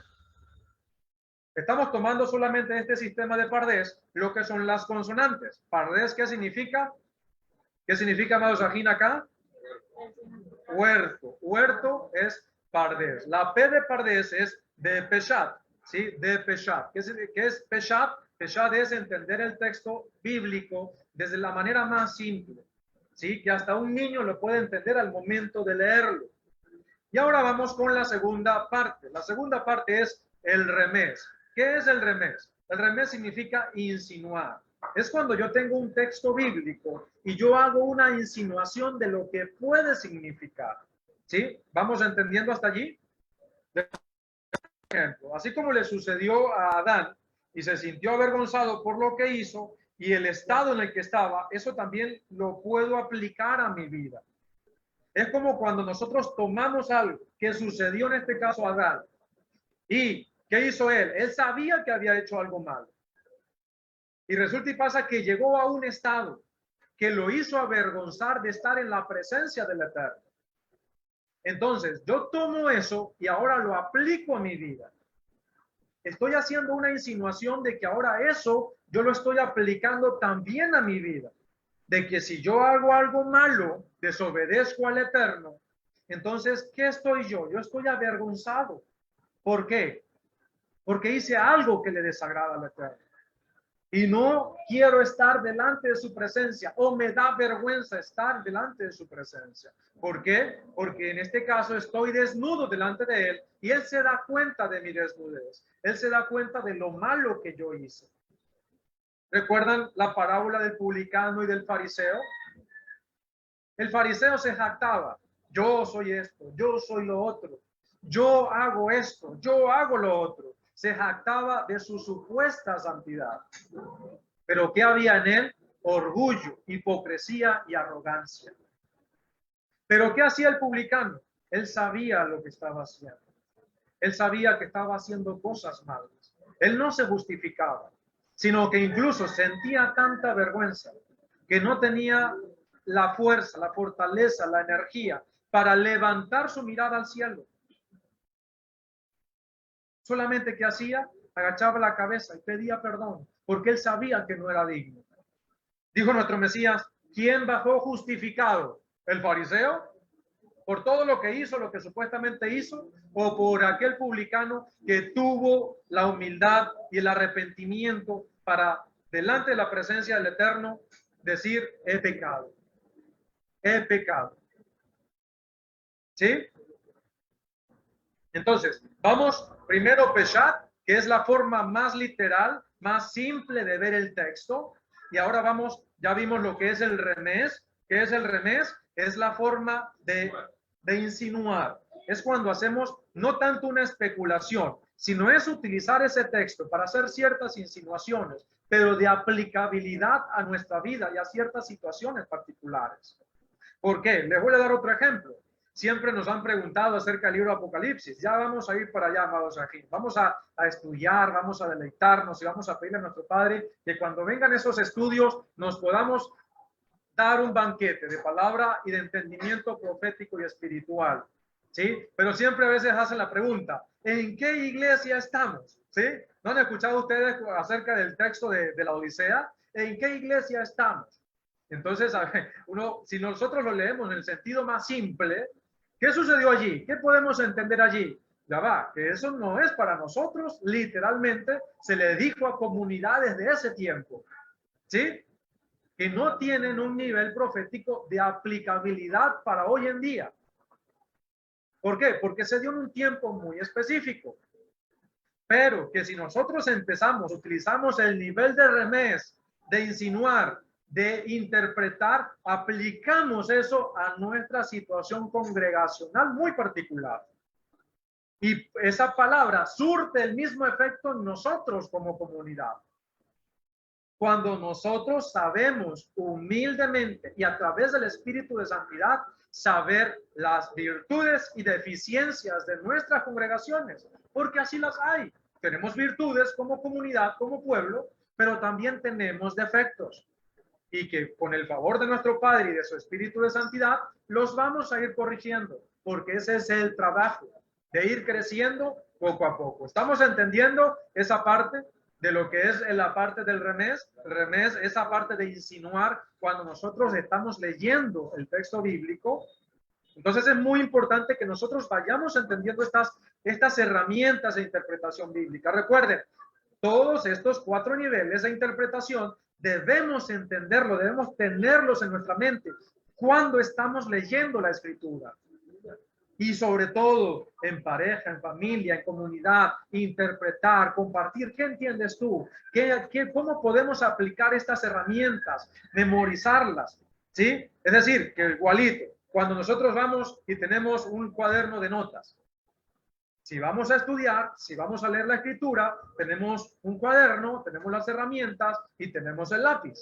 Speaker 1: estamos tomando solamente este sistema de Pardes lo que son las consonantes. Pardes, ¿qué significa? ¿Qué significa, amados Ajín, acá? Huerto. Huerto es Pardes. La P de Pardes es de Peshat, ¿sí? De Peshat. ¿Qué es Peshat? Peshat es entender el texto bíblico desde la manera más simple, ¿sí? Que hasta un niño lo puede entender al momento de leerlo. Y ahora vamos con la segunda parte. La segunda parte es el remés. ¿Qué es el remés? El remés significa insinuar. Es cuando yo tengo un texto bíblico y yo hago una insinuación de lo que puede significar. ¿Sí? ¿Vamos entendiendo hasta allí? Por ejemplo, así como le sucedió a Adán y se sintió avergonzado por lo que hizo y el estado en el que estaba, eso también lo puedo aplicar a mi vida. Es como cuando nosotros tomamos algo que sucedió en este caso a Adán. ¿Y qué hizo él? Él sabía que había hecho algo malo. Y resulta y pasa que llegó a un estado que lo hizo avergonzar de estar en la presencia del Eterno. Entonces, yo tomo eso y ahora lo aplico a mi vida. Estoy haciendo una insinuación de que ahora eso yo lo estoy aplicando también a mi vida. De que si yo hago algo malo, desobedezco al Eterno, entonces, ¿qué estoy yo? Yo estoy avergonzado. ¿Por qué? Porque hice algo que le desagrada al Eterno. Y no quiero estar delante de su presencia o me da vergüenza estar delante de su presencia. ¿Por qué? Porque en este caso estoy desnudo delante de él y él se da cuenta de mi desnudez. Él se da cuenta de lo malo que yo hice. ¿Recuerdan la parábola del publicano y del fariseo? El fariseo se jactaba. Yo soy esto, yo soy lo otro. Yo hago esto, yo hago lo otro. Se jactaba de su supuesta santidad. Pero ¿qué había en él? Orgullo, hipocresía y arrogancia. Pero ¿qué hacía el publicano? Él sabía lo que estaba haciendo. Él sabía que estaba haciendo cosas malas. Él no se justificaba, sino que incluso sentía tanta vergüenza que no tenía la fuerza, la fortaleza, la energía para levantar su mirada al cielo. Solamente que hacía, agachaba la cabeza y pedía perdón, porque él sabía que no era digno. Dijo nuestro Mesías, ¿quién bajó justificado? ¿El fariseo? ¿Por todo lo que hizo, lo que supuestamente hizo? ¿O por aquel publicano que tuvo la humildad y el arrepentimiento para, delante de la presencia del Eterno, decir, he pecado? He pecado. ¿Sí? Entonces, vamos primero Peshat, que es la forma más literal, más simple de ver el texto. Y ahora vamos, ya vimos lo que es el remés. ¿Qué es el remés? Es la forma de insinuar. Es cuando hacemos no tanto una especulación, sino es utilizar ese texto para hacer ciertas insinuaciones, pero de aplicabilidad a nuestra vida y a ciertas situaciones particulares. ¿Por qué? Les voy a dar otro ejemplo. Siempre nos han preguntado acerca del libro Apocalipsis. Ya vamos a ir para allá, amados aquí. Vamos a estudiar, vamos a deleitarnos y vamos a pedirle a nuestro Padre que cuando vengan esos estudios nos podamos dar un banquete de palabra y de entendimiento profético y espiritual. ¿Sí? Pero siempre a veces hacen la pregunta, ¿en qué iglesia estamos? ¿Sí? ¿No han escuchado ustedes acerca del texto de la Odisea? ¿En qué iglesia estamos? Entonces, a ver, si nosotros lo leemos en el sentido más simple, ¿qué sucedió allí? ¿Qué podemos entender allí? Ya va, que eso no es para nosotros, literalmente se le dijo a comunidades de ese tiempo, ¿sí? Que no tienen un nivel profético de aplicabilidad para hoy en día. ¿Por qué? Porque se dio en un tiempo muy específico. Pero que si nosotros utilizamos el nivel de remés, de insinuar, de interpretar, aplicamos eso a nuestra situación congregacional muy particular. Y esa palabra surte el mismo efecto en nosotros como comunidad. Cuando nosotros sabemos humildemente y a través del Espíritu de Santidad saber las virtudes y deficiencias de nuestras congregaciones, porque así las hay. Tenemos virtudes como comunidad, como pueblo, pero también tenemos defectos. Y que con el favor de nuestro Padre y de su Espíritu de Santidad, los vamos a ir corrigiendo, porque ese es el trabajo, de ir creciendo poco a poco. ¿Estamos entendiendo esa parte de lo que es la parte del remés? El remés, esa parte de insinuar cuando nosotros estamos leyendo el texto bíblico. Entonces es muy importante que nosotros vayamos entendiendo estas herramientas de interpretación bíblica. Recuerden, todos estos 4 niveles de interpretación debemos entenderlo, debemos tenerlos en nuestra mente cuando estamos leyendo la Escritura. Y sobre todo en pareja, en familia, en comunidad, interpretar, compartir. ¿Qué entiendes tú? ¿Cómo podemos aplicar estas herramientas? Memorizarlas, ¿sí? Es decir, que igualito, cuando nosotros vamos y tenemos un cuaderno de notas, si vamos a estudiar, si vamos a leer la Escritura, tenemos un cuaderno, tenemos las herramientas y tenemos el lápiz.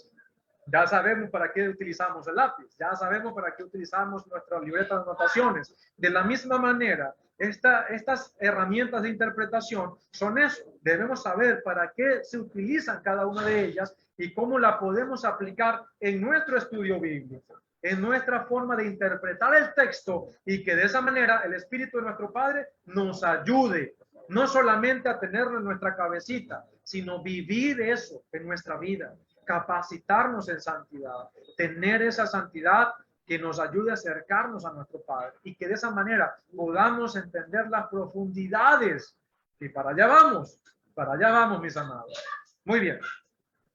Speaker 1: Ya sabemos para qué utilizamos el lápiz, ya sabemos para qué utilizamos nuestra libreta de anotaciones. De la misma manera, estas herramientas de interpretación son eso. Debemos saber para qué se utilizan cada una de ellas y cómo la podemos aplicar en nuestro estudio bíblico, en nuestra forma de interpretar el texto, y que de esa manera el Espíritu de nuestro Padre nos ayude, no solamente a tenerlo en nuestra cabecita, sino vivir eso en nuestra vida. Capacitarnos en santidad, tener esa santidad que nos ayude a acercarnos a nuestro Padre y que de esa manera podamos entender las profundidades. Y para allá vamos, mis amados. Muy bien,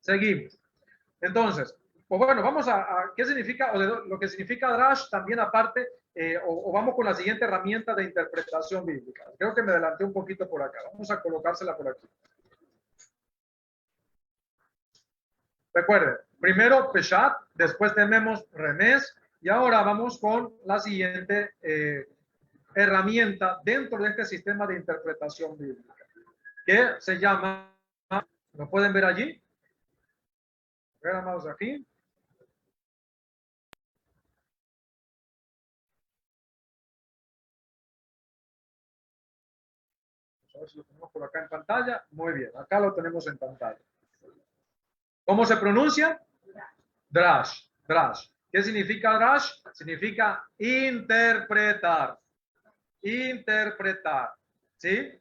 Speaker 1: seguimos. Entonces, pues bueno, vamos a qué significa, o de lo que significa drash también aparte, o vamos con la siguiente herramienta de interpretación bíblica. Creo que me adelanté un poquito por acá. Vamos a colocársela por aquí. Recuerden, primero Peshat, después tenemos Remés, y ahora vamos con la siguiente herramienta dentro de este sistema de interpretación bíblica, que se llama, ¿lo pueden ver allí? Veamos aquí. Vamos a ver si lo tenemos por acá en pantalla. Muy bien, acá lo tenemos en pantalla. ¿Cómo se pronuncia? Drash, drash. ¿Qué significa drash? Significa interpretar. Interpretar. ¿Sí?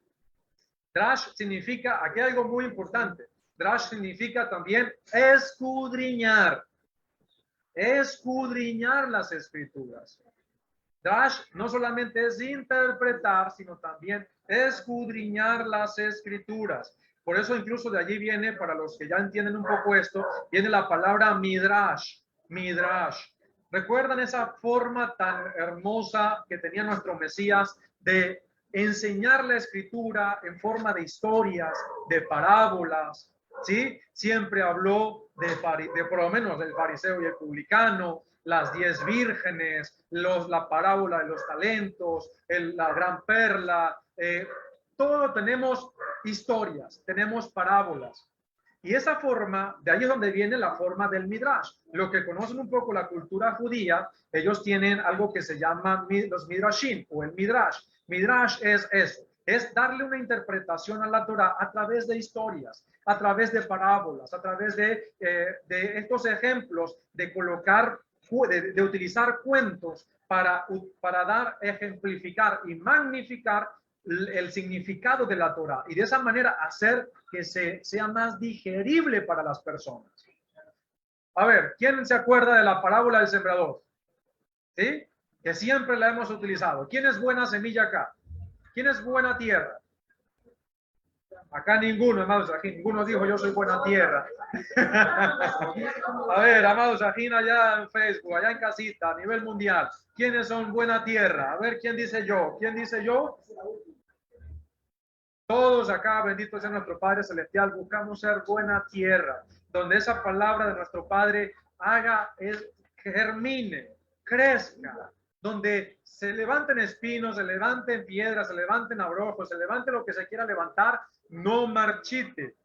Speaker 1: Drash significa, aquí hay algo muy importante. Drash significa también escudriñar. Escudriñar las escrituras. Drash no solamente es interpretar, sino también escudriñar las escrituras. Por eso incluso de allí viene, para los que ya entienden un poco esto, viene la palabra midrash, midrash. ¿Recuerdan esa forma tan hermosa que tenía nuestro Mesías de enseñar la escritura en forma de historias, de parábolas? ¿Sí? Siempre habló de por lo menos el fariseo y el publicano, las 10 vírgenes, la parábola de los talentos, la gran perla, todo tenemos historias, tenemos parábolas. Y esa forma, de ahí es donde viene la forma del Midrash. Lo que conocen un poco la cultura judía, ellos tienen algo que se llama los Midrashim o el Midrash. Midrash es eso, es darle una interpretación a la Torah a través de historias, a través de parábolas, a través de estos ejemplos de colocar, de utilizar cuentos para dar, ejemplificar y magnificar el significado de la Torah y de esa manera hacer que sea más digerible para las personas. A ver, ¿quién se acuerda de la parábola del sembrador? ¿Sí? Que siempre la hemos utilizado. ¿Quién es buena semilla acá? ¿Quién es buena tierra? Acá ninguno, amados Sajín, ninguno dijo yo soy buena tierra. A ver, amados Sajín, allá en Facebook, allá en casita, a nivel mundial, ¿quiénes son buena tierra? A ver, ¿quién dice yo? ¿Quién dice yo? Todos acá, bendito sea nuestro Padre Celestial, buscamos ser buena tierra, donde esa palabra de nuestro Padre germine, crezca, donde se levanten espinos, se levanten piedras, se levanten abrojos, se levante lo que se quiera levantar, no marchite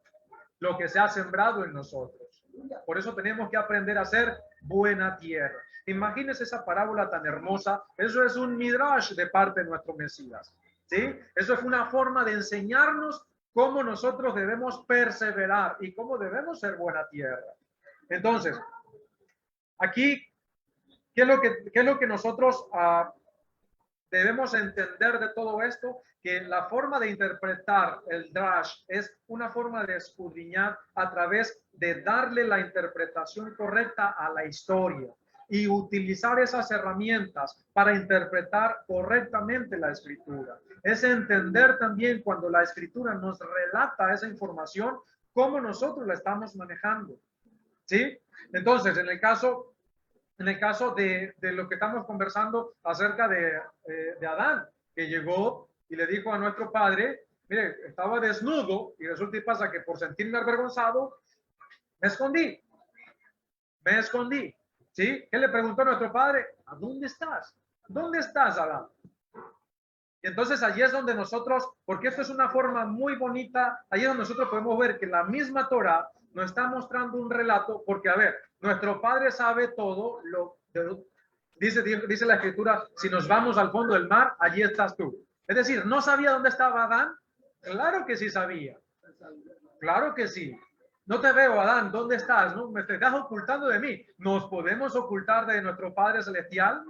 Speaker 1: lo que se ha sembrado en nosotros. Por eso tenemos que aprender a ser buena tierra. Imagínense esa parábola tan hermosa, eso es un midrash de parte de nuestro Mesías. ¿Sí? Eso es una forma de enseñarnos cómo nosotros debemos perseverar y cómo debemos ser buena tierra. Entonces, aquí, ¿qué es lo que nosotros debemos entender de todo esto? Que la forma de interpretar el drash es una forma de escudriñar a través de darle la interpretación correcta a la historia y utilizar esas herramientas para interpretar correctamente la escritura. Es entender también cuando la escritura nos relata esa información, cómo nosotros la estamos manejando. ¿Sí? Entonces, en el caso de lo que estamos conversando acerca de Adán, que llegó y le dijo a nuestro padre, mire, estaba desnudo y resulta y pasa que por sentirme avergonzado, me escondí. ¿Sí? ¿Qué le preguntó a nuestro padre? ¿A dónde estás? ¿Dónde estás, Adán? Y entonces allí es donde nosotros, porque esto es una forma muy bonita, allí es donde nosotros podemos ver que la misma Torah nos está mostrando un relato, porque a ver, nuestro Padre sabe todo, dice la Escritura, si nos vamos al fondo del mar, allí estás tú. Es decir, ¿no sabía dónde estaba Adán? Claro que sí sabía. Claro que sí. No te veo, Adán, ¿dónde estás? ¿No? Me estás ocultando de mí. ¿Nos podemos ocultar de nuestro Padre Celestial?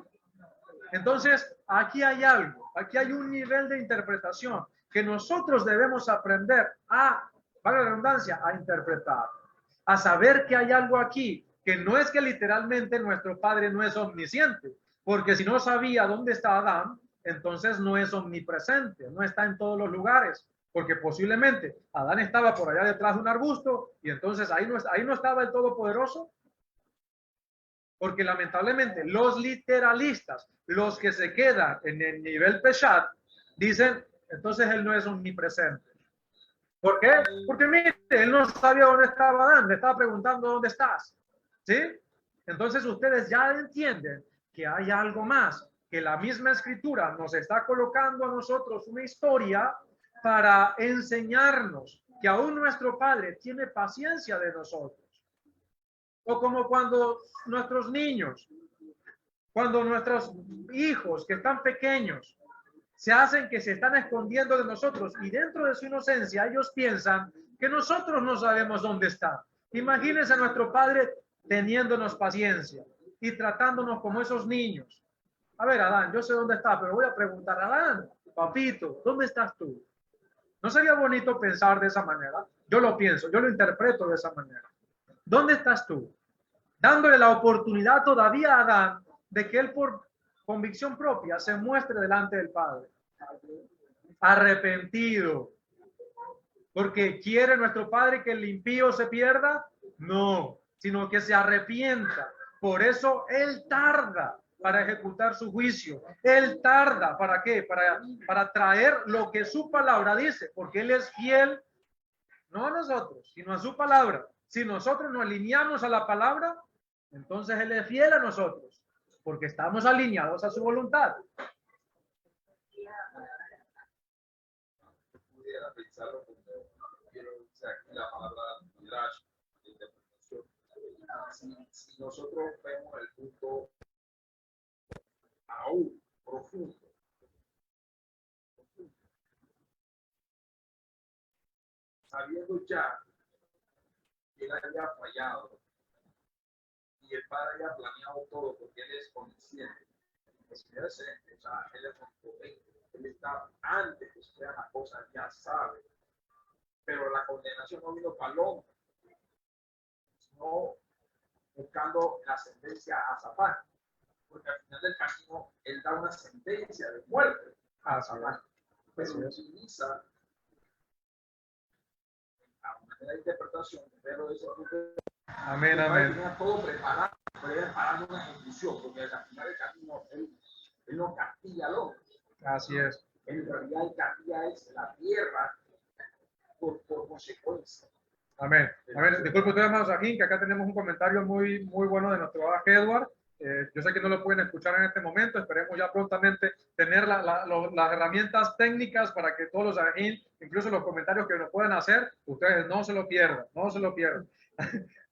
Speaker 1: Entonces, aquí hay algo, aquí hay un nivel de interpretación que nosotros debemos aprender valga la redundancia, a interpretar, a saber que hay algo aquí, que no es que literalmente nuestro Padre no es omnisciente, porque si no sabía dónde está Adán, entonces no es omnipresente, no está en todos los lugares, porque posiblemente Adán estaba por allá detrás de un arbusto y entonces ahí no estaba el Todopoderoso. Porque lamentablemente los literalistas, los que se quedan en el nivel Peshat, dicen, entonces él no es omnipresente. ¿Por qué? Porque mire, él no sabía dónde estaba Adán, le estaba preguntando dónde estás. ¿Sí? Entonces ustedes ya entienden que hay algo más, que la misma escritura nos está colocando a nosotros una historia para enseñarnos que aún nuestro Padre tiene paciencia de nosotros. O como cuando nuestros niños, cuando nuestros hijos que están pequeños, se hacen que se están escondiendo de nosotros y dentro de su inocencia ellos piensan que nosotros no sabemos dónde está. Imagínense a nuestro Padre teniéndonos paciencia y tratándonos como esos niños. A ver, Adán, yo sé dónde está, pero voy a preguntar, Adán, papito, ¿dónde estás tú? ¿No sería bonito pensar de esa manera? Yo lo pienso, yo lo interpreto de esa manera. ¿Dónde estás tú? Dándole la oportunidad todavía a Adán de que él por convicción propia se muestre delante del Padre. Arrepentido. Porque quiere nuestro Padre que el impío se pierda. No, sino que se arrepienta. Por eso él tarda para ejecutar su juicio. Él tarda, ¿para qué? Para traer lo que su palabra dice, porque él es fiel, no a nosotros, sino a su palabra. Si nosotros nos alineamos a la palabra, entonces Él es fiel a nosotros, porque estamos alineados a su voluntad.
Speaker 3: Pudiera pensarlo como quiero usar aquí la palabra midrash, de interpretación. Si nosotros vemos el punto aún profundo, sabiendo ya que él haya fallado y el Padre haya planeado todo porque él es consciente, es presente, o sea, él es omnipotente, él está antes que sean las cosas, ya sabe, pero la condenación no vino para el hombre, sino buscando la sentencia a Satán, porque al final del camino él da una sentencia de muerte a Satán, pero utiliza a manera de interpretación, pero ese punto
Speaker 1: Amén, amén.
Speaker 3: tenía todo preparado, preparando una ejecución, porque al final del camino él no castiga al hombre.
Speaker 1: Así es.
Speaker 3: En realidad el castiga es la tierra por consecuencia.
Speaker 1: Amén. Amén. Disculpe usted, hermano Sajín, que acá tenemos un comentario muy bueno de nuestro baje Edward. Yo sé que no lo pueden escuchar en este momento. Esperemos ya prontamente tener las herramientas técnicas para que todos los Sajín, incluso los comentarios que nos puedan hacer, ustedes no se lo pierdan, no se lo pierdan.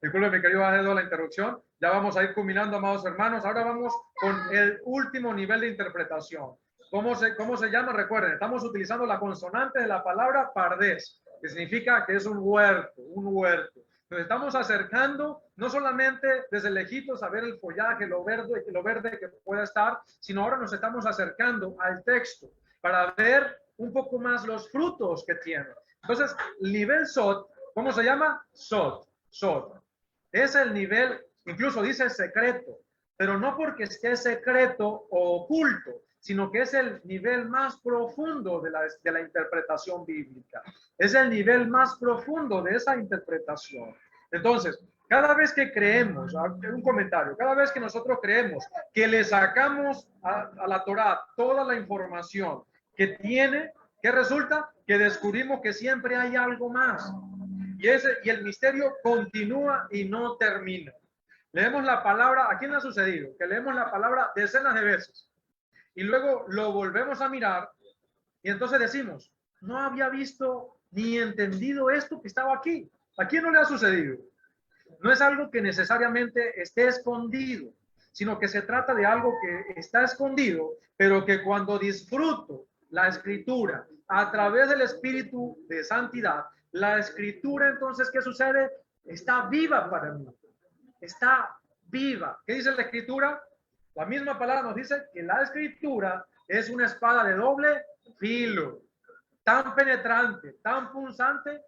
Speaker 1: Disculpe, mi querido Edward, la interrupción. Ya vamos a ir culminando, amados hermanos. Ahora vamos con el último nivel de interpretación. ¿Cómo se llama? Recuerden, estamos utilizando la consonante de la palabra pardes, que significa que es un huerto, un huerto. Nos estamos acercando no solamente desde lejitos a ver el follaje, lo verde que pueda estar, sino ahora nos estamos acercando al texto para ver un poco más los frutos que tiene. Entonces, el nivel Sot, ¿cómo se llama? Sot. Es el nivel, incluso dice secreto, pero no porque esté secreto o oculto, sino que es el nivel más profundo de la interpretación bíblica. Es el nivel más profundo de esa interpretación. Entonces, cada vez que creemos, un comentario, cada vez que nosotros creemos que le sacamos a la Torá toda la información que tiene, ¿qué resulta? Que descubrimos que siempre hay algo más. Y el misterio continúa y no termina. Leemos la palabra, ¿a quién le ha sucedido? Que leemos la palabra decenas de veces. Y luego lo volvemos a mirar y entonces decimos, no había visto ni entendido esto que estaba aquí. ¿A quién no le ha sucedido? No es algo que necesariamente esté escondido, sino que se trata de algo que está escondido, pero que cuando disfruto la escritura a través del Espíritu de Santidad, la escritura entonces, ¿qué sucede? Está viva para mí. Está viva. ¿Qué dice la escritura? La misma palabra nos dice que la escritura es una espada de doble filo, tan penetrante, tan punzante,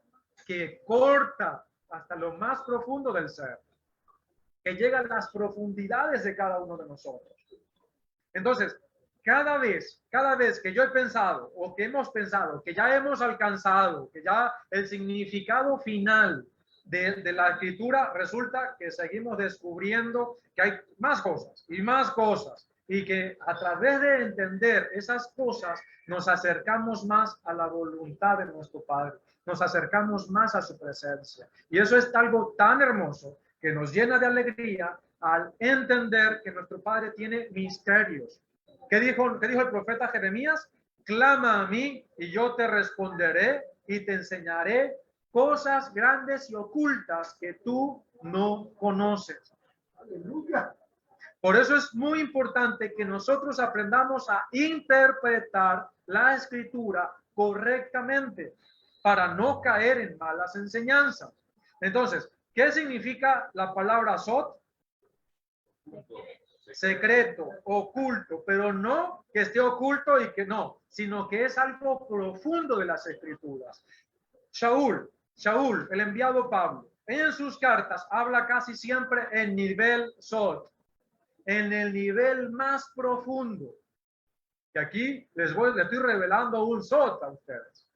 Speaker 1: que corta hasta lo más profundo del ser, que llega a las profundidades de cada uno de nosotros. Entonces, cada vez que yo he pensado o que hemos pensado que ya hemos alcanzado, que ya el significado final de la escritura, resulta que seguimos descubriendo que hay más cosas y que a través de entender esas cosas nos acercamos más a la voluntad de nuestro Padre, nos acercamos más a su presencia. Y eso es algo tan hermoso que nos llena de alegría al entender que nuestro Padre tiene misterios. ¿Qué dijo el profeta Jeremías? Clama a mí y yo te responderé y te enseñaré cosas grandes y ocultas que tú no conoces. Aleluya. Por eso es muy importante que nosotros aprendamos a interpretar la escritura correctamente para no caer en malas enseñanzas. Entonces, ¿qué significa la palabra sot? Secreto, oculto, pero no que esté oculto y que no, sino que es algo profundo de las escrituras. Shaul, el enviado Pablo, en sus cartas habla casi siempre en nivel sot, en el nivel más profundo. Y aquí les estoy revelando un sot a ustedes,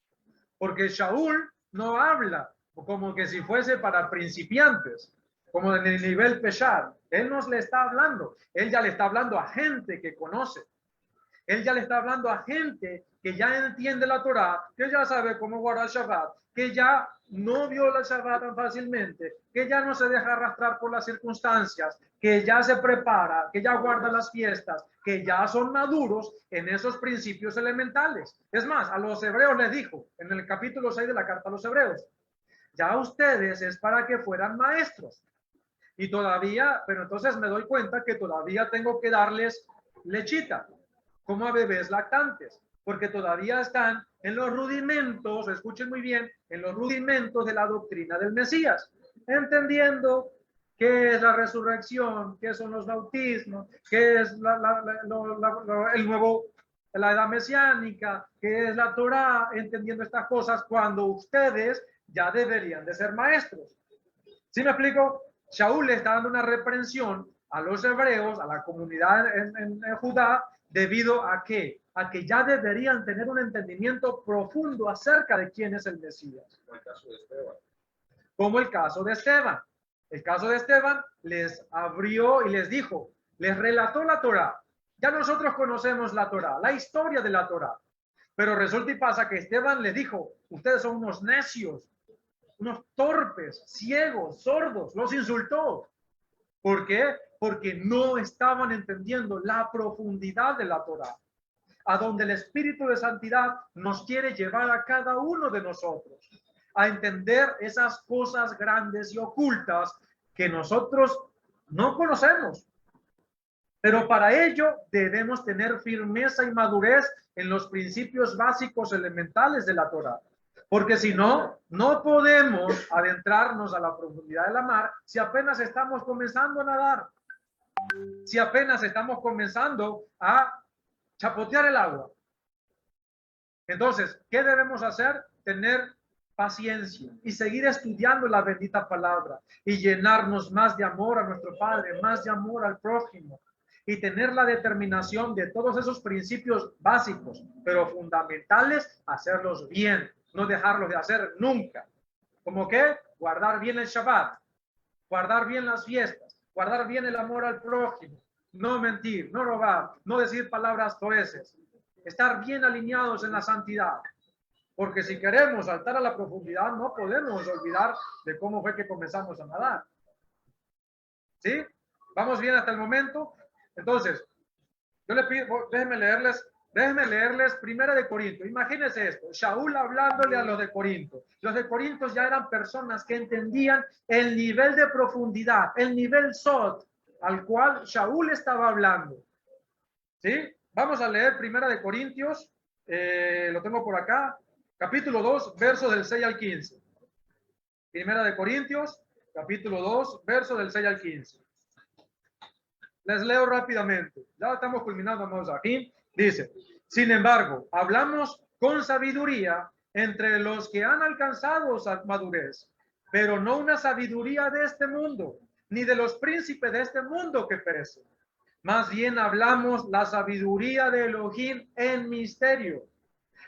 Speaker 1: porque Shaul no habla como que si fuese para principiantes, como en el nivel Peshar. Él nos le está hablando, él ya le está hablando a gente que conoce, él ya le está hablando a gente que ya entiende la Torá, que ya sabe cómo guardar Shabbat, que ya no viola el Shabbat tan fácilmente, que ya no se deja arrastrar por las circunstancias, que ya se prepara, que ya guarda las fiestas, que ya son maduros en esos principios elementales. Es más, a los hebreos les dijo en el capítulo 6 de la carta a los hebreos, ya ustedes es para que fueran maestros. Y todavía, pero entonces me doy cuenta que todavía tengo que darles lechita, como a bebés lactantes, porque todavía están en los rudimentos, escuchen muy bien, en los rudimentos de la doctrina del Mesías, entendiendo qué es la resurrección, qué son los bautismos, qué es el nuevo, la edad mesiánica, qué es la Torá, entendiendo estas cosas cuando ustedes ya deberían de ser maestros. ¿Sí me explico? Shaul le está dando una reprensión a los hebreos, a la comunidad en Judá, debido a que ya deberían tener un entendimiento profundo acerca de quién es el Mesías.
Speaker 3: Como el caso de Esteban.
Speaker 1: Como el caso de Esteban. El caso de Esteban les abrió y les dijo, les relató la Torá. Ya nosotros conocemos la Torá, la historia de la Torá. Pero resulta y pasa que Esteban les dijo, ustedes son unos necios, unos torpes, ciegos, sordos, los insultó. ¿Por qué? Porque no estaban entendiendo la profundidad de la Torá, a donde el Espíritu de Santidad nos quiere llevar a cada uno de nosotros, a entender esas cosas grandes y ocultas que nosotros no conocemos. Pero para ello debemos tener firmeza y madurez en los principios básicos elementales de la Torá. Porque si no, no podemos adentrarnos a la profundidad de la mar si apenas estamos comenzando a nadar. Si apenas estamos comenzando a chapotear el agua. Entonces, ¿qué debemos hacer? Tener paciencia y seguir estudiando la bendita palabra y llenarnos más de amor a nuestro Padre, más de amor al prójimo y tener la determinación de todos esos principios básicos, pero fundamentales, hacerlos bien. No dejarlos de hacer nunca. ¿Como qué? Guardar bien el Shabbat, guardar bien las fiestas, guardar bien el amor al prójimo, no mentir, no robar, no decir palabras soeces, estar bien alineados en la santidad. Porque si queremos saltar a la profundidad, no podemos olvidar de cómo fue que comenzamos a nadar. ¿Sí? ¿Vamos bien hasta el momento? Entonces, yo le pido, déjenme leerles Primera de Corinto. Imagínense esto, Shaul hablándole a los de Corinto. Los de Corinto ya eran personas que entendían el nivel de profundidad, el nivel sod al cual Shaul estaba hablando. ¿Sí? Vamos a leer Primera de Corintios, lo tengo por acá, capítulo 2, versos del 6 al 15. Primera de Corintios, capítulo 2, versos del 6 al 15. Les leo rápidamente. Ya estamos culminando, vamos aquí. Dice, sin embargo, hablamos con sabiduría entre los que han alcanzado madurez, pero no una sabiduría de este mundo, ni de los príncipes de este mundo que perecen. Más bien hablamos la sabiduría de Elohim en misterio,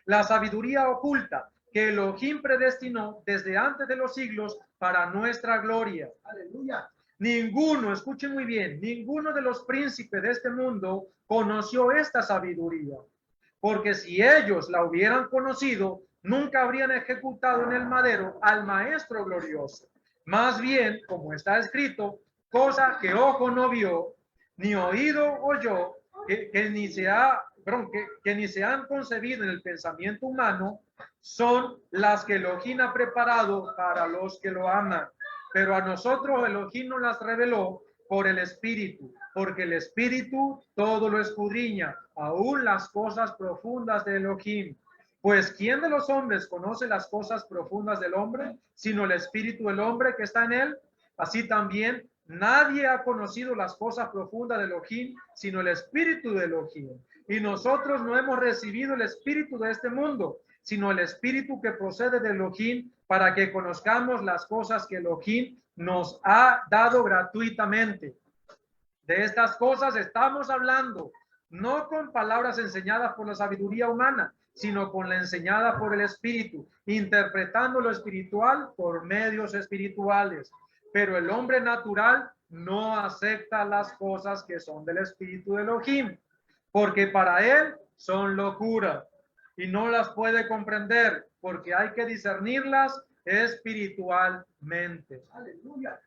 Speaker 1: la sabiduría oculta que Elohim predestinó desde antes de los siglos para nuestra gloria.
Speaker 2: Aleluya.
Speaker 1: Ninguno, escuchen muy bien, ninguno de los príncipes de este mundo conoció esta sabiduría, porque si ellos la hubieran conocido, nunca habrían ejecutado en el madero al Maestro glorioso. Más bien, como está escrito, cosa que ojo no vio, ni oído oyó, que ni se han concebido en el pensamiento humano, son las que Elohim ha preparado para los que lo aman. Pero a nosotros Elohim nos las reveló por el Espíritu, porque el Espíritu todo lo escudriña, aún las cosas profundas de Elohim. Pues ¿quién de los hombres conoce las cosas profundas del hombre, sino el Espíritu del hombre que está en él? Así también nadie ha conocido las cosas profundas de Elohim, sino el Espíritu de Elohim. Y nosotros no hemos recibido el Espíritu de este mundo, sino el Espíritu que procede de Elohim, para que conozcamos las cosas que Elohim nos ha dado gratuitamente. De estas cosas estamos hablando, no con palabras enseñadas por la sabiduría humana, sino con la enseñada por el Espíritu, interpretando lo espiritual por medios espirituales. Pero el hombre natural no acepta las cosas que son del Espíritu de Elohim, porque para él son locura y no las puede comprender, porque hay que discernirlas espiritualmente.
Speaker 2: Aleluya.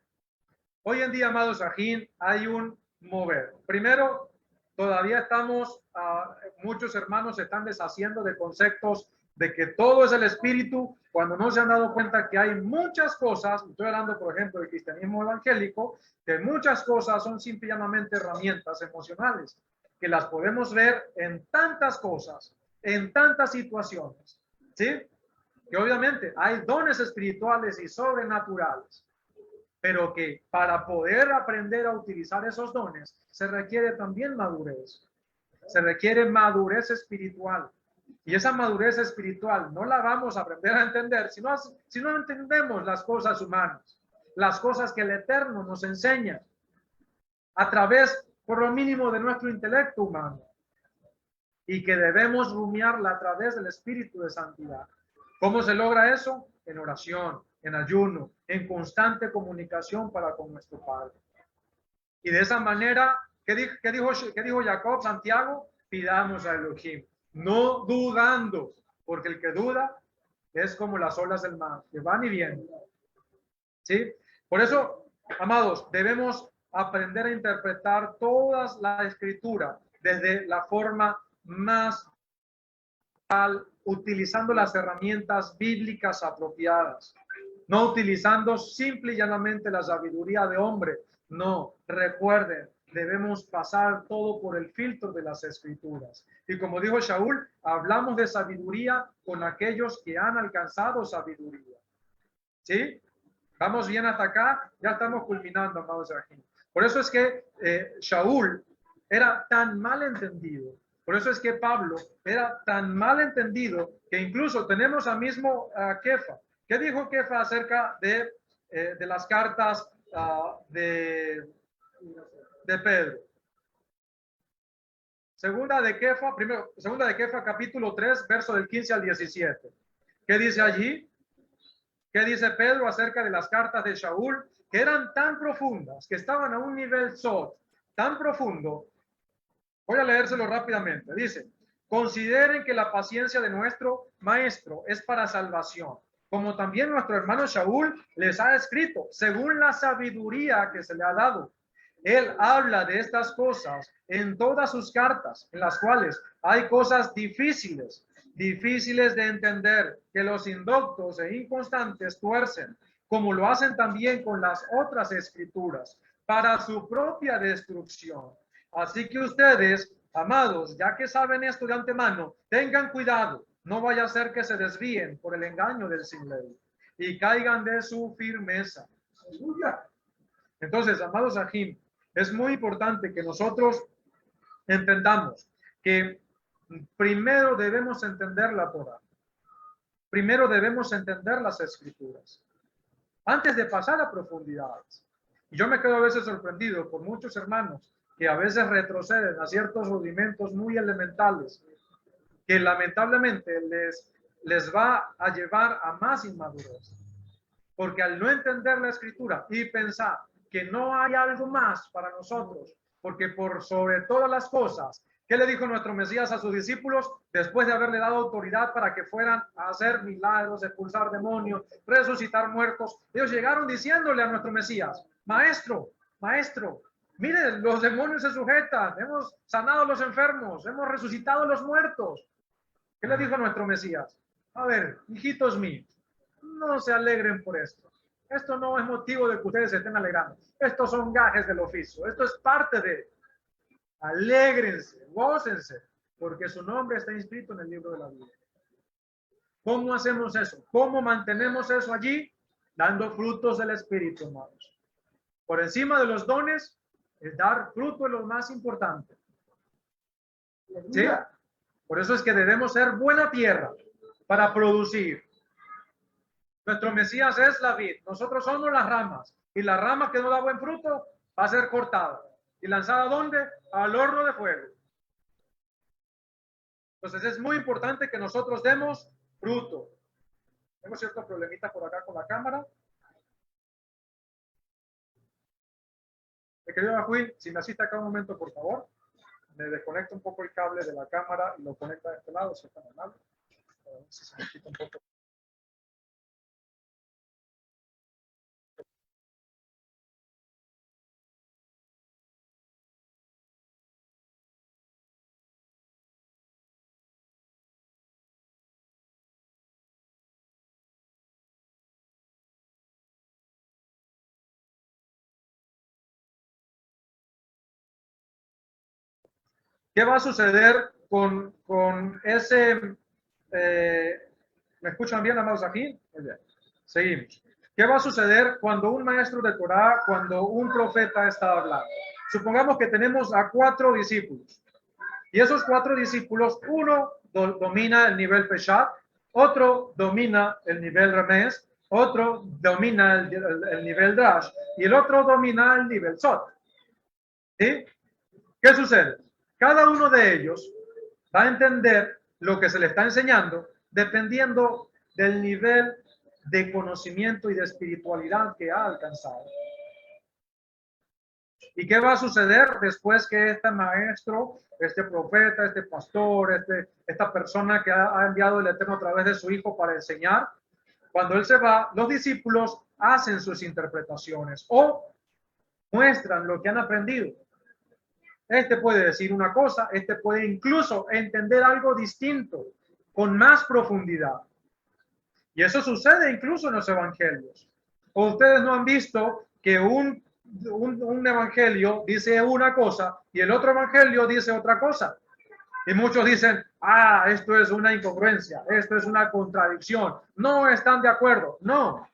Speaker 1: Hoy en día, amados Sajín, hay un mover. Primero, todavía estamos, muchos hermanos se están deshaciendo de conceptos de que todo es el espíritu, cuando no se han dado cuenta que hay muchas cosas, estoy hablando, por ejemplo, del cristianismo evangélico, que muchas cosas son simplemente herramientas emocionales, que las podemos ver en tantas cosas, en tantas situaciones, ¿sí? Que obviamente hay dones espirituales y sobrenaturales, pero que para poder aprender a utilizar esos dones se requiere también madurez, se requiere madurez espiritual. Y esa madurez espiritual no la vamos a aprender a entender si no entendemos las cosas humanas, las cosas que el Eterno nos enseña a través, por lo mínimo, de nuestro intelecto humano, y que debemos rumiarla a través del Espíritu de Santidad. ¿Cómo se logra eso? En oración, en ayuno, en constante comunicación para con nuestro Padre. Y de esa manera, ¿qué dijo Jacob, Santiago? Pidamos a Elohim, no dudando, porque el que duda es como las olas del mar, que van y vienen. ¿Sí? Por eso, amados, debemos aprender a interpretar toda la escritura desde la forma más utilizando las herramientas bíblicas apropiadas, no utilizando simple y llanamente la sabiduría de hombre. No, recuerden, debemos pasar todo por el filtro de las escrituras. Y como dijo Shaul, hablamos de sabiduría con aquellos que han alcanzado sabiduría. ¿Sí? Vamos bien hasta acá, ya estamos culminando, amados aquí. Por eso es que Shaul era tan mal entendido. Por eso es que Pablo era tan mal entendido que incluso tenemos a mismo Kefa. ¿Qué dijo Kefa acerca de las cartas de Pedro? Segunda de Kefa, capítulo 3, verso del 15 al 17. ¿Qué dice allí? ¿Qué dice Pedro acerca de las cartas de Shaul? Que eran tan profundas, que estaban a un nivel tan profundo. Voy a leérselo rápidamente. Dice, consideren que la paciencia de nuestro maestro es para salvación, como también nuestro hermano Shaul les ha escrito, según la sabiduría que se le ha dado. Él habla de estas cosas en todas sus cartas, en las cuales hay cosas difíciles de entender, que los indoctos e inconstantes tuercen, como lo hacen también con las otras escrituras, para su propia destrucción. Así que ustedes, amados, ya que saben esto de antemano, tengan cuidado, no vaya a ser que se desvíen por el engaño del sin ley y caigan de su firmeza. ¡Aleluya! Entonces, amados Ajim, es muy importante que nosotros entendamos que primero debemos entender la Torah. Primero debemos entender las escrituras antes de pasar a profundidades. Y yo me quedo a veces sorprendido por muchos hermanos que a veces retroceden a ciertos rudimentos muy elementales que lamentablemente les va a llevar a más inmadurez. Porque al no entender la escritura y pensar que no hay algo más para nosotros, porque por sobre todas las cosas, ¿qué le dijo nuestro Mesías a sus discípulos después de haberle dado autoridad para que fueran a hacer milagros, expulsar demonios, resucitar muertos? Ellos llegaron diciéndole a nuestro Mesías, maestro, mire, los demonios se sujetan, hemos sanado a los enfermos, hemos resucitado a los muertos. ¿Qué le dijo nuestro Mesías? A ver, hijitos míos, no se alegren por esto. Esto no es motivo de que ustedes se estén alegrando. Estos son gajes del oficio. Esto es parte de... Alégrense, gócense, porque su nombre está inscrito en el libro de la vida. ¿Cómo hacemos eso? ¿Cómo mantenemos eso allí? Dando frutos del Espíritu, hermanos. Por encima de los dones, el dar fruto es lo más importante. ¿Sí? Por eso es que debemos ser buena tierra para producir. Nuestro Mesías es la vid, nosotros somos las ramas, y la rama que no da buen fruto va a ser cortada y lanzada ¿dónde? Al horno de fuego. Entonces es muy importante que nosotros demos fruto. Tengo ciertos problemitas por acá con la cámara. Mi querido Ajuy, si me asiste acá un momento, por favor. Me desconecto un poco el cable de la cámara y lo conecta de este lado, si está normal. A ver si se me quita un poco. ¿Qué va a suceder con ese... ¿me escuchan bien, amados, aquí? Muy bien. Seguimos. ¿Qué va a suceder cuando un maestro de Torah, cuando un profeta está hablando? Supongamos que tenemos a 4 discípulos. Y esos 4 discípulos, uno domina el nivel Peshat, otro domina el nivel Remes, otro domina el nivel Drash y el otro domina el nivel Sot. ¿Sí? ¿Qué sucede? Cada uno de ellos va a entender lo que se le está enseñando dependiendo del nivel de conocimiento y de espiritualidad que ha alcanzado. ¿Y qué va a suceder después que este maestro, este profeta, este pastor, esta persona que ha enviado el Eterno a través de su Hijo para enseñar? Cuando él se va, los discípulos hacen sus interpretaciones o muestran lo que han aprendido. Este puede decir una cosa, este puede incluso entender algo distinto, con más profundidad. Y eso sucede incluso en los evangelios. ¿O ustedes no han visto que un evangelio dice una cosa y el otro evangelio dice otra cosa? Y muchos dicen, esto es una incongruencia, esto es una contradicción. No están de acuerdo. No,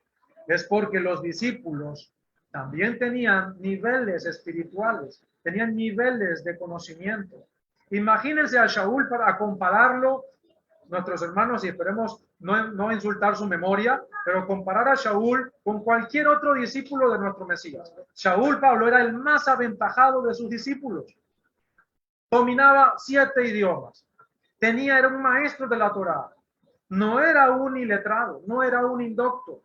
Speaker 1: es porque los discípulos también tenían niveles espirituales, tenían niveles de conocimiento. Imagínense a Shaul para compararlo, nuestros hermanos, y esperemos no insultar su memoria, pero comparar a Shaul con cualquier otro discípulo de nuestro Mesías. Shaul, Pablo, era el más aventajado de sus discípulos. Dominaba 7 idiomas. Era un maestro de la Torá. No era un iletrado, no era un indocto.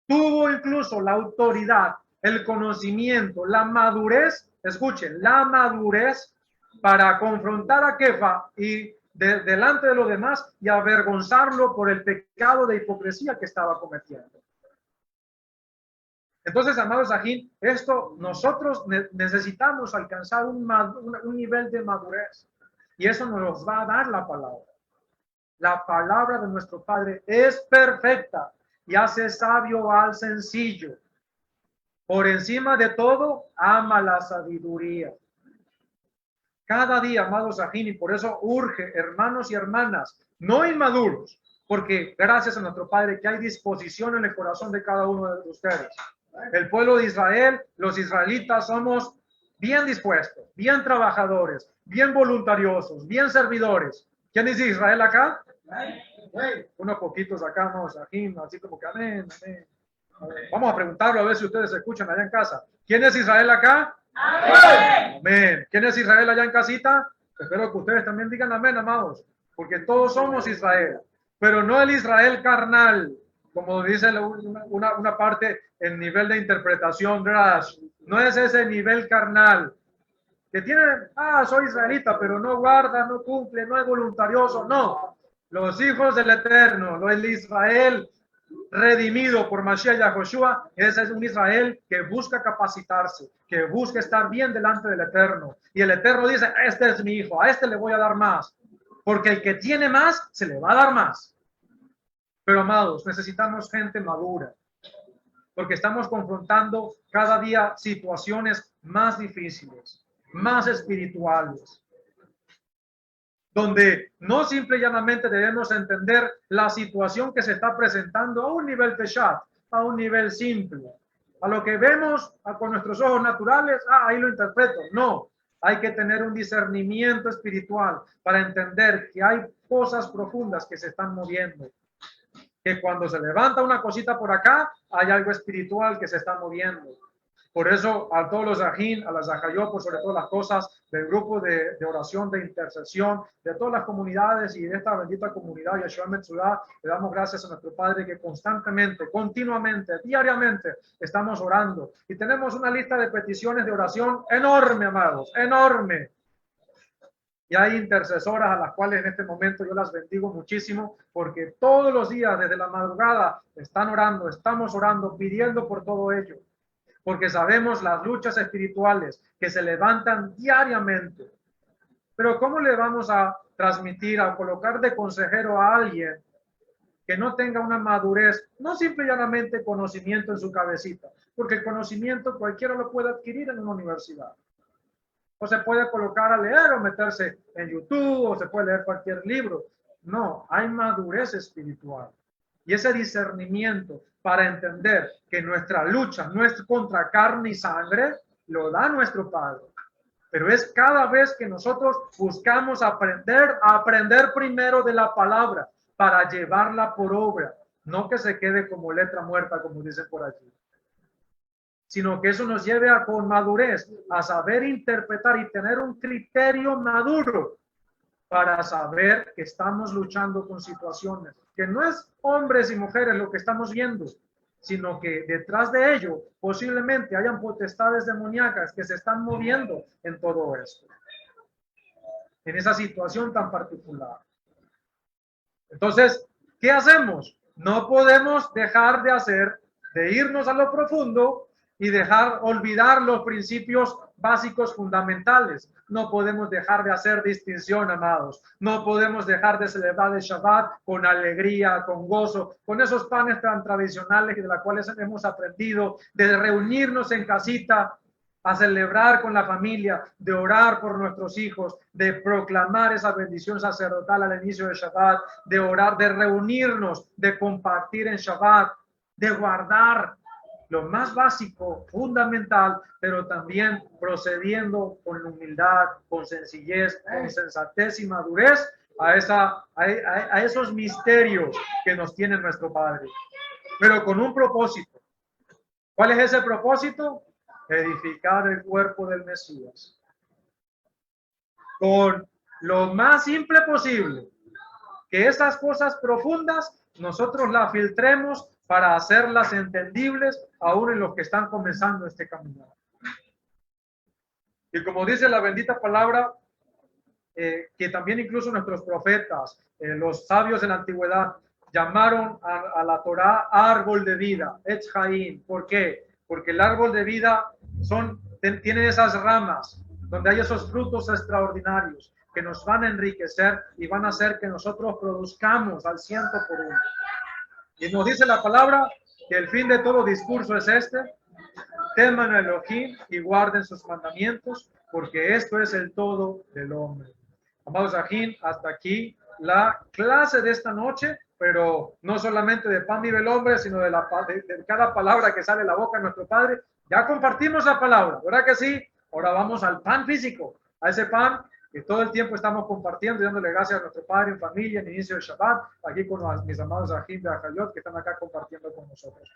Speaker 1: Tuvo incluso la autoridad, el conocimiento, la madurez, escuchen, la madurez para confrontar a Kefa y delante de los demás y avergonzarlo por el pecado de hipocresía que estaba cometiendo. Entonces, amados Ajín, nosotros necesitamos alcanzar un nivel de madurez y eso nos va a dar la palabra. La palabra de nuestro Padre es perfecta y hace sabio al sencillo. Por encima de todo, ama la sabiduría. Cada día, amados Ajín, y por eso urge, hermanos y hermanas, no inmaduros, porque gracias a nuestro Padre que hay disposición en el corazón de cada uno de ustedes. El pueblo de Israel, los israelitas, somos bien dispuestos, bien trabajadores, bien voluntariosos, bien servidores. ¿Quién dice Israel acá? Unos poquitos acá, no, así como que amén, amén. Vamos a preguntarlo a ver si ustedes escuchan allá en casa. ¿Quién es Israel acá? Amén. Amén. ¿Quién es Israel allá en casita? Espero que ustedes también digan amén, amados, porque todos somos Israel, pero no el Israel carnal, como dice una parte, el nivel de interpretación, no es ese nivel carnal que tiene, soy israelita, pero no guarda, no cumple, no es voluntarioso, no. Los hijos del Eterno, el Israel redimido por Mashiach Yahoshua, ese es un Israel que busca capacitarse, que busca estar bien delante del Eterno. Y el Eterno dice, este es mi hijo, a este le voy a dar más, porque el que tiene más, se le va a dar más. Pero amados, necesitamos gente madura, porque estamos confrontando cada día situaciones más difíciles, más espirituales, donde no simple y llanamente debemos entender la situación que se está presentando a un nivel peshat, a un nivel simple. A lo que vemos con nuestros ojos naturales, ahí lo interpreto. No, hay que tener un discernimiento espiritual para entender que hay cosas profundas que se están moviendo. Que cuando se levanta una cosita por acá, hay algo espiritual que se está moviendo. Por eso a todos los ajín, a las ajayot, por sobre todas las cosas, del grupo de oración, de intercesión, de todas las comunidades y de esta bendita comunidad Yeshua Metzudá, le damos gracias a nuestro Padre que constantemente, continuamente, diariamente estamos orando. Y tenemos una lista de peticiones de oración enorme, amados, enorme. Y hay intercesoras a las cuales en este momento yo las bendigo muchísimo porque todos los días desde la madrugada están orando, estamos orando, pidiendo por todo ello. Porque sabemos las luchas espirituales que se levantan diariamente. Pero ¿cómo le vamos a transmitir, a colocar de consejero a alguien que no tenga una madurez, no simple y llanamente conocimiento en su cabecita? Porque el conocimiento cualquiera lo puede adquirir en una universidad. o se puede colocar a leer o meterse en YouTube o se puede leer cualquier libro. No, hay madurez espiritual. Y ese discernimiento para entender que nuestra lucha no es contra carne y sangre, lo da nuestro Padre. Pero es cada vez que nosotros buscamos aprender primero de la palabra para llevarla por obra, no que se quede como letra muerta, como dicen por allí, sino que eso nos lleve a con madurez, a saber interpretar y tener un criterio maduro para saber que estamos luchando con situaciones, que no es hombres y mujeres lo que estamos viendo, sino que detrás de ello posiblemente hayan potestades demoníacas que se están moviendo en todo esto, en esa situación tan particular. Entonces, ¿qué hacemos? No podemos dejar de irnos a lo profundo y olvidar los principios básicos fundamentales. No podemos dejar de hacer distinción, amados. No podemos dejar de celebrar el Shabbat con alegría, con gozo, con esos panes tan tradicionales de los cuales hemos aprendido, de reunirnos en casita a celebrar con la familia, de orar por nuestros hijos, de proclamar esa bendición sacerdotal al inicio del Shabbat, de orar, de reunirnos, de compartir en Shabbat, de guardar lo más básico, fundamental, pero también procediendo con humildad, con sencillez, con sensatez y madurez a esos misterios que nos tiene nuestro Padre, pero con un propósito. ¿Cuál es ese propósito? Edificar el cuerpo del Mesías. Con lo más simple posible, que esas cosas profundas nosotros las filtremos para hacerlas entendibles aún en los que están comenzando este camino. Y como dice la bendita palabra, que también incluso nuestros profetas, los sabios de la antigüedad, llamaron a la Torá árbol de vida, Etz Haim. ¿Por qué? Porque el árbol de vida tiene esas ramas donde hay esos frutos extraordinarios que nos van a enriquecer y van a hacer que nosotros produzcamos al 100%. Y nos dice la palabra que el fin de todo discurso es este: teman a Elohim y guarden sus mandamientos, porque esto es el todo del hombre. Amados Ajín, hasta aquí la clase de esta noche, pero no solamente de pan vive el hombre, sino de cada palabra que sale de la boca de nuestro Padre. Ya compartimos la palabra, ¿verdad que sí? Ahora vamos al pan físico, a ese pan que todo el tiempo estamos compartiendo y dándole gracias a nuestro Padre en familia, en inicio del Shabbat, aquí con mis amados Ajín de Ajayot que están acá compartiendo con nosotros.